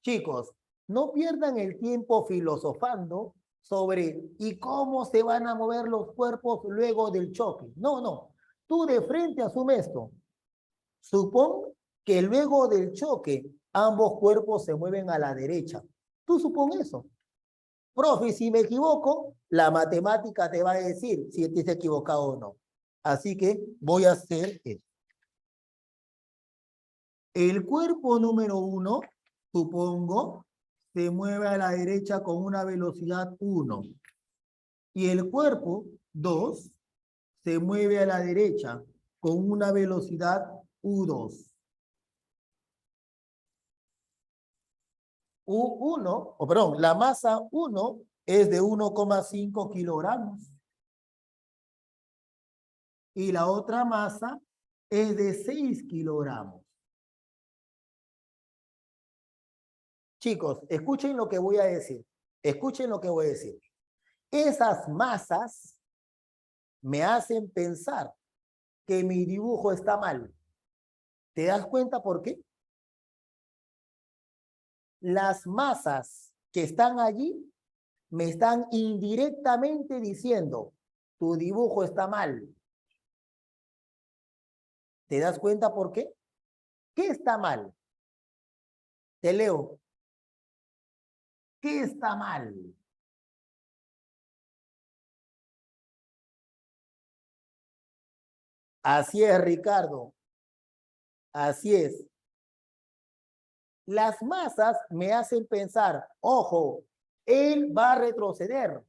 Chicos, no pierdan el tiempo filosofando sobre y cómo se van a mover los cuerpos luego del choque. No, no. Tú de frente asume esto. Supón que luego del choque ambos cuerpos se mueven a la derecha. Tú supón eso. Profe, si me equivoco, la matemática te va a decir si estás equivocado o no. Así que voy a hacer esto. El cuerpo número 1, supongo, se mueve a la derecha con una velocidad 1. Y el cuerpo 2 se mueve a la derecha con una velocidad U2. U1, perdón, la masa 1 es de 1,5 kilogramos. Y la otra masa es de 6 kilogramos. Chicos, escuchen lo que voy a decir. Escuchen lo que voy a decir. Esas masas me hacen pensar que mi dibujo está mal. ¿Te das cuenta por qué? Las masas que están allí me están indirectamente diciendo, tu dibujo está mal. ¿Te das cuenta por qué? ¿Qué está mal? Te leo. ¿Qué está mal? Así es, Ricardo. Así es. Las masas me hacen pensar, ojo, él va a retroceder.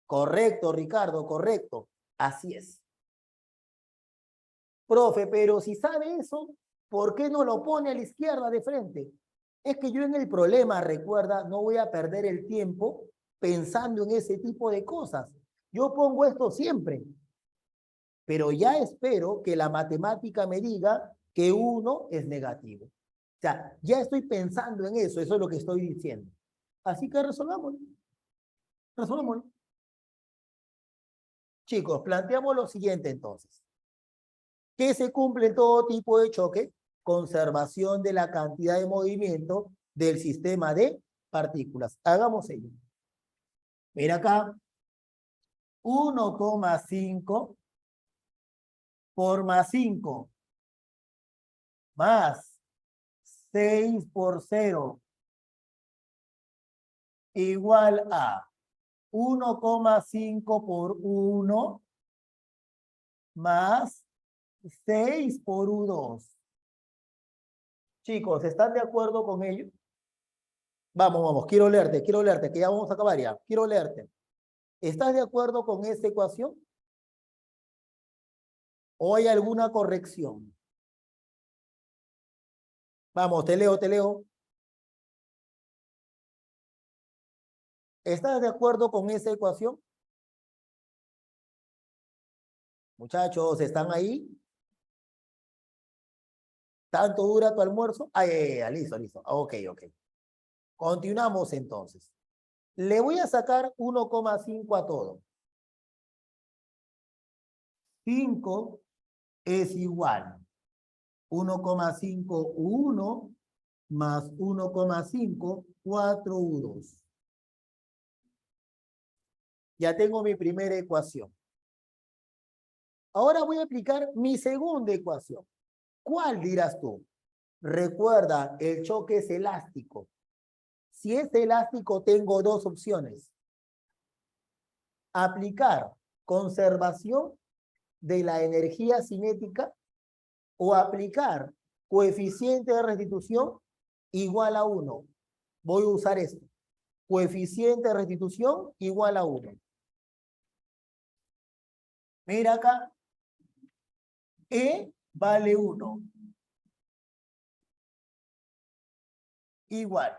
Correcto, Ricardo, correcto. Así es. Profe, pero si sabe eso, ¿por qué no lo pone a la izquierda de frente? Es que yo en el problema, recuerda, no voy a perder el tiempo pensando en ese tipo de cosas. Yo pongo esto siempre, pero ya espero que la matemática me diga que 1 es negativo. O sea, ya estoy pensando en eso, eso es lo que estoy diciendo. Así que resolvámoslo. Resolvámoslo. Chicos, planteamos lo siguiente entonces. ¿Qué se cumple en todo tipo de choque? Conservación de la cantidad de movimiento del sistema de partículas. Hagamos ello. Mira acá, 1,5 por más 5 más 6 por 0 igual a 1,5 por 1 más 6 por U2. Chicos, ¿están de acuerdo con ello? Vamos, vamos, quiero leerte, que ya vamos a acabar ya. Quiero leerte. ¿Estás de acuerdo con esta ecuación? ¿O hay alguna corrección? Vamos, te leo, te leo. ¿Estás de acuerdo con esa ecuación? Muchachos, ¿están ahí? ¿Tanto dura tu almuerzo? Listo, listo. Ok, ok. Continuamos entonces. Le voy a sacar 1,5 a todo. 5 es igual. 1,5 U1 más 1,5 4U2. Ya tengo mi primera ecuación. Ahora voy a aplicar mi segunda ecuación. ¿Cuál dirás tú? Recuerda, el choque es elástico. Si es elástico, tengo dos opciones. Aplicar conservación de la energía cinética o aplicar coeficiente de restitución igual a 1. Voy a usar esto. Coeficiente de restitución igual a 1. Mira acá. E vale 1. Igual.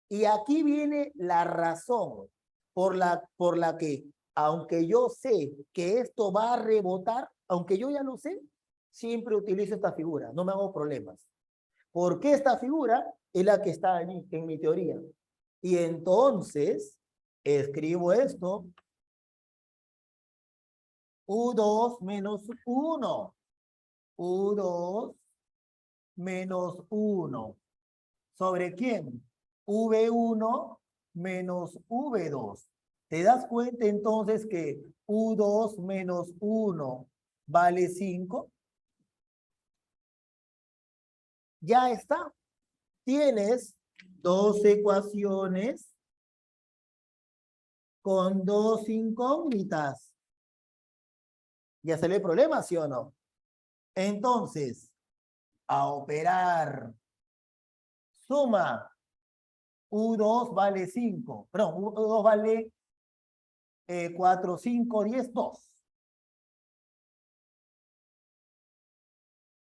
Y aquí viene la razón por la que, aunque yo sé que esto va a rebotar, aunque yo ya lo sé, siempre utilizo esta figura, no me hago problemas. Porque esta figura es la que está allí en mi teoría. Y entonces, escribo esto, U2 menos 1. U2 menos 1. ¿Sobre quién? V1 menos V2. ¿Te das cuenta entonces que U2 menos 1 vale 5? Ya está. Tienes dos ecuaciones con dos incógnitas. ¿Ya salió el problema, sí o no? Entonces, a operar. Suma. U2 vale 5. Perdón, U2 vale 4, 5, 10, 2.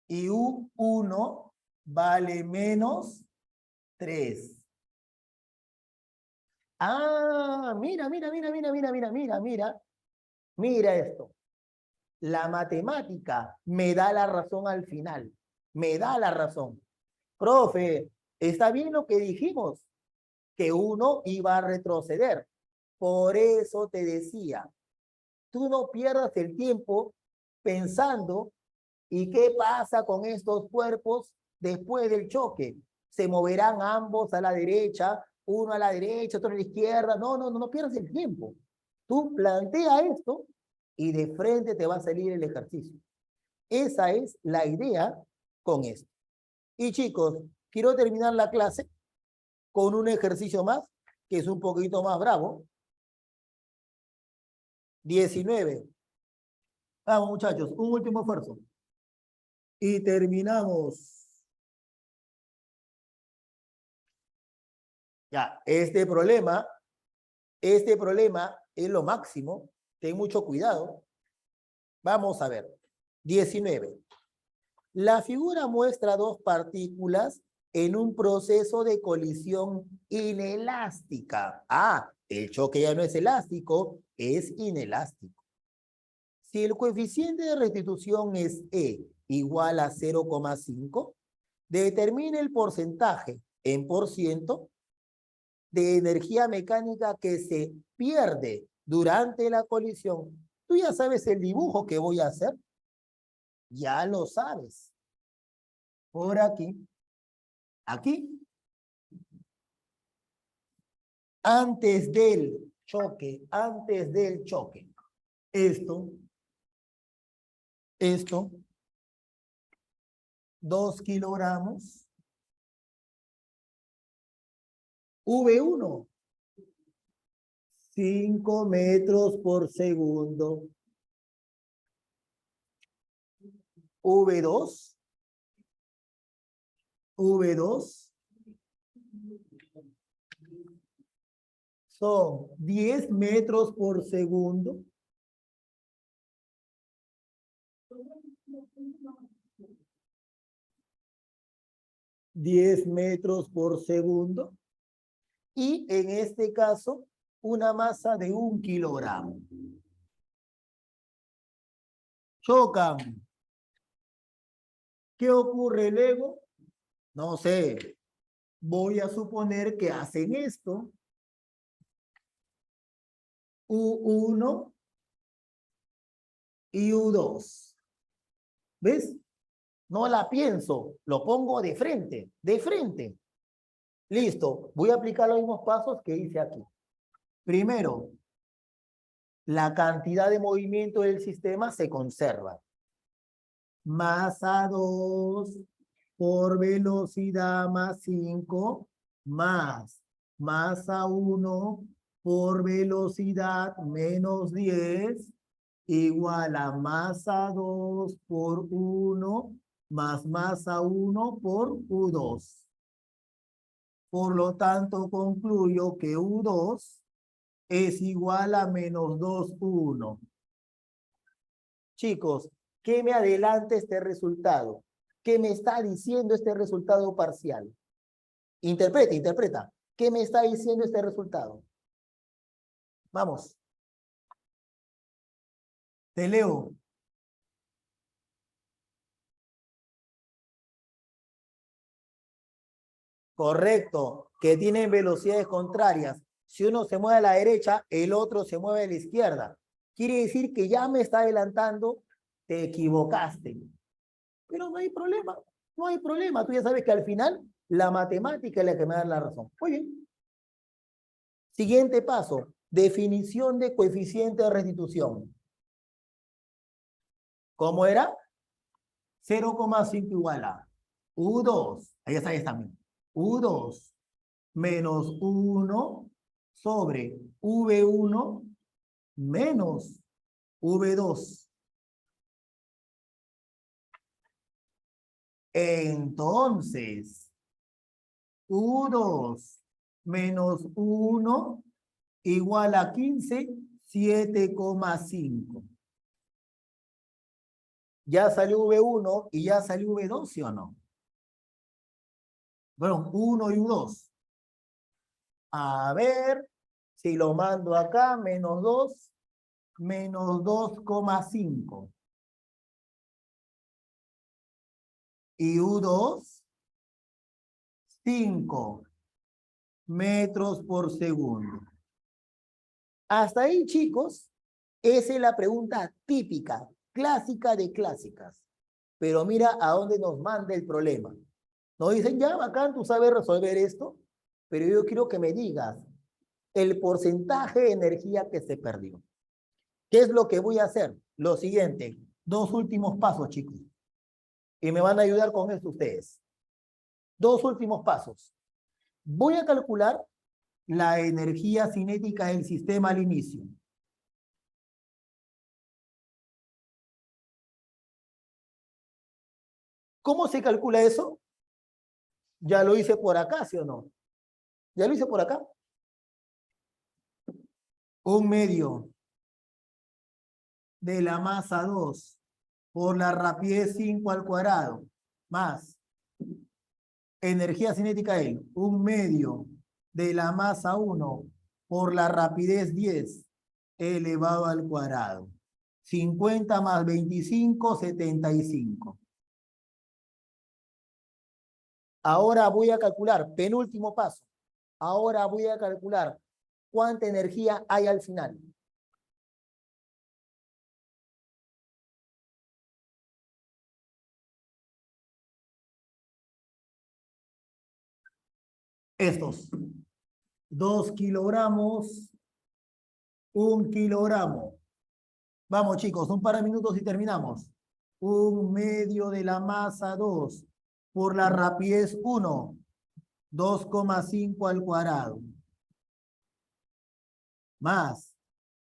Y U1 vale menos 3. Mira, mira, mira, mira, mira, mira, mira, mira. Mira esto. La matemática me da la razón al final. Me da la razón. Profe, está bien lo que dijimos, que uno iba a retroceder. Por eso te decía, tú no pierdas el tiempo pensando ¿y qué pasa con estos cuerpos después del choque? ¿Se moverán ambos a la derecha, uno a la derecha, otro a la izquierda? No, no, no, no pierdas el tiempo. Tú plantea esto y de frente te va a salir el ejercicio. Esa es la idea con esto. Y chicos, quiero terminar la clase con un ejercicio más, que es un poquito más bravo. 19. Vamos muchachos, un último esfuerzo. Y terminamos. Ya, este problema es lo máximo. Ten mucho cuidado. Vamos a ver. 19. La figura muestra dos partículas en un proceso de colisión inelástica. El choque ya no es elástico, es inelástico. Si el coeficiente de restitución es E igual a 0,5, determine el porcentaje en por ciento de energía mecánica que se pierde durante la colisión. Tú ya sabes el dibujo que voy a hacer. Ya lo sabes. Por aquí. Aquí. Antes del choque, antes del choque. Esto, 2 kilogramos. V1, 5 metros por segundo. V2, son 10 metros por segundo. Y en este caso, una masa de 1 kilogramo. Chocan. ¿Qué ocurre luego? No sé. Voy a suponer que hacen esto. U1 y U2. ¿Ves? No la pienso, lo pongo de frente, de frente. Listo, voy a aplicar los mismos pasos que hice aquí. Primero, la cantidad de movimiento del sistema se conserva. Masa 2 por velocidad más 5 más masa 1 por velocidad menos 10 igual a masa 2 por 1 más masa 1 por U2. Por lo tanto, concluyo que U2 es igual a menos 2U1. Chicos, ¿qué me adelanta este resultado? ¿Qué me está diciendo este resultado parcial? Interpreta, interpreta. ¿Qué me está diciendo este resultado? Vamos. Te leo. Correcto, que tienen velocidades contrarias. Si uno se mueve a la derecha, el otro se mueve a la izquierda. Quiere decir que ya me está adelantando, te equivocaste. Pero no hay problema, no hay problema. Tú ya sabes que al final la matemática es la que me da la razón. Muy bien. Siguiente paso, definición de coeficiente de restitución. ¿Cómo era? 0,5 igual a U2, ahí está, U2 menos 1 sobre V1 menos V2. Entonces, U2 menos 1 igual a 15, 7,5. Ya salió V1 y ya salió V2, ¿sí o no? Bueno, 1 y U2. A ver, si lo mando acá, menos 2, menos 2,5. Y U2, 5 metros por segundo. Hasta ahí, chicos, esa es la pregunta típica, clásica de clásicas. Pero mira a dónde nos manda el problema. Nos dicen, ya, bacán, tú sabes resolver esto, pero yo quiero que me digas el porcentaje de energía que se perdió. ¿Qué es lo que voy a hacer? Lo siguiente, 2 últimos pasos, chicos. Y me van a ayudar con esto ustedes. 2 últimos pasos. Voy a calcular la energía cinética del sistema al inicio. ¿Cómo se calcula eso? Ya lo hice por acá, ¿sí o no? Ya lo hice por acá. 1/2 de la masa 2 por la rapidez 5 al cuadrado más energía cinética de 1/2 de la masa 1 por la rapidez 10 elevado al cuadrado. 50 más 25, 75. Ahora voy a calcular, penúltimo paso. Ahora voy a calcular cuánta energía hay al final. Estos. 2 kilogramos 1 kilogramo. Vamos, chicos, un par de minutos y terminamos. 1/2 de la masa 2 por la rapidez 1. 2,5 al cuadrado. Más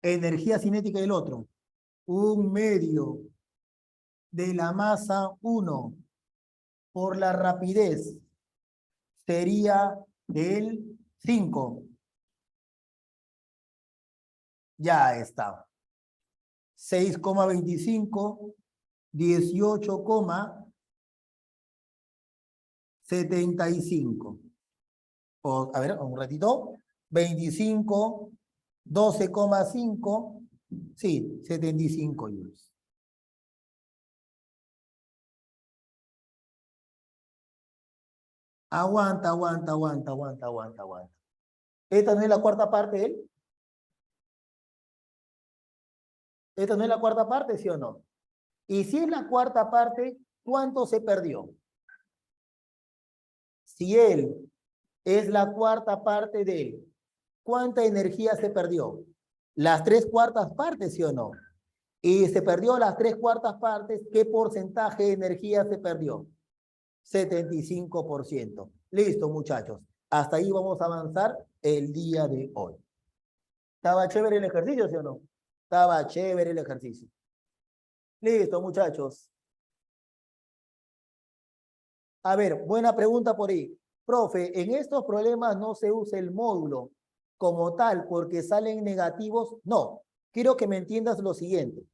energía cinética del otro. 1/2 de la masa 1 por la rapidez sería el 5. Ya está. 6,25, 18,75. A ver, un ratito. 25, 12,5. Sí, 75 joules. Aguanta. ¿Esta no es la cuarta parte de él? ¿Esta no es la cuarta parte, sí o no? Y si es la cuarta parte, ¿cuánto se perdió? Si él es la cuarta parte de él, ¿cuánta energía se perdió? Las 3/4 partes, ¿sí o no? Y se perdió las 3/4 partes, ¿qué porcentaje de energía se perdió? 75%. Listo, muchachos. Hasta ahí vamos a avanzar el día de hoy. ¿Estaba chévere el ejercicio, sí o no? Estaba chévere el ejercicio. Listo, muchachos. A ver, buena pregunta por ahí. Profe, en estos problemas no se usa el módulo como tal porque salen negativos. No, quiero que me entiendas lo siguiente.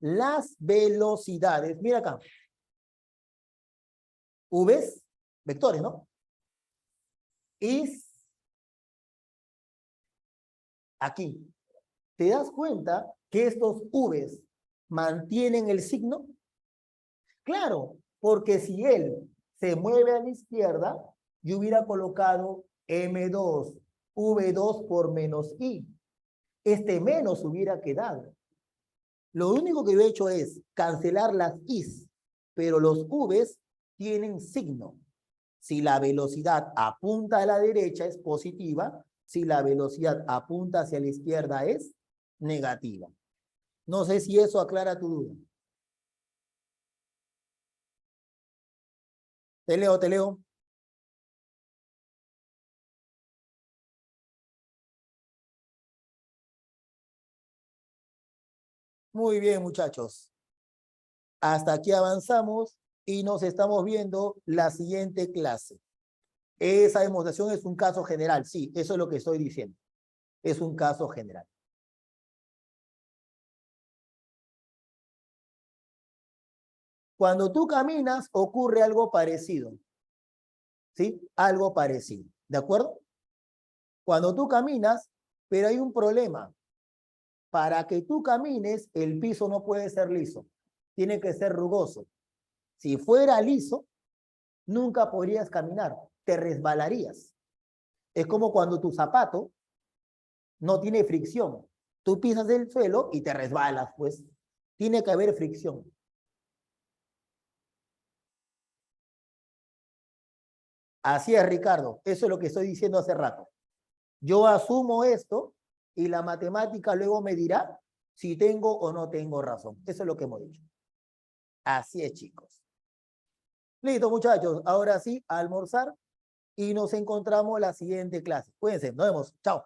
Las velocidades, mira acá. V's, vectores, ¿no? Es aquí. ¿Te das cuenta que estos V's mantienen el signo? Claro, porque si él se mueve a la izquierda, yo hubiera colocado M2, V2 por menos I. Este menos hubiera quedado. Lo único que yo he hecho es cancelar las I's, pero los V's tienen signo. Si la velocidad apunta a la derecha es positiva, si la velocidad apunta hacia la izquierda es negativa. No sé si eso aclara tu duda. Te leo. Muy bien, muchachos. Hasta aquí avanzamos y nos estamos viendo la siguiente clase. Esa demostración es un caso general. Sí, eso es lo que estoy diciendo. Es un caso general. Cuando tú caminas, ocurre algo parecido. ¿Sí? Algo parecido. ¿De acuerdo? Cuando tú caminas, pero hay un problema. Para que tú camines, el piso no puede ser liso. Tiene que ser rugoso. Si fuera liso, nunca podrías caminar. Te resbalarías. Es como cuando tu zapato no tiene fricción. Tú pisas el suelo y te resbalas, pues. Tiene que haber fricción. Así es, Ricardo. Eso es lo que estoy diciendo hace rato. Yo asumo esto y la matemática luego me dirá si tengo o no tengo razón. Eso es lo que hemos dicho. Así es, chicos. Listo, muchachos. Ahora sí, a almorzar y nos encontramos la siguiente clase. Cuídense. Nos vemos. Chao.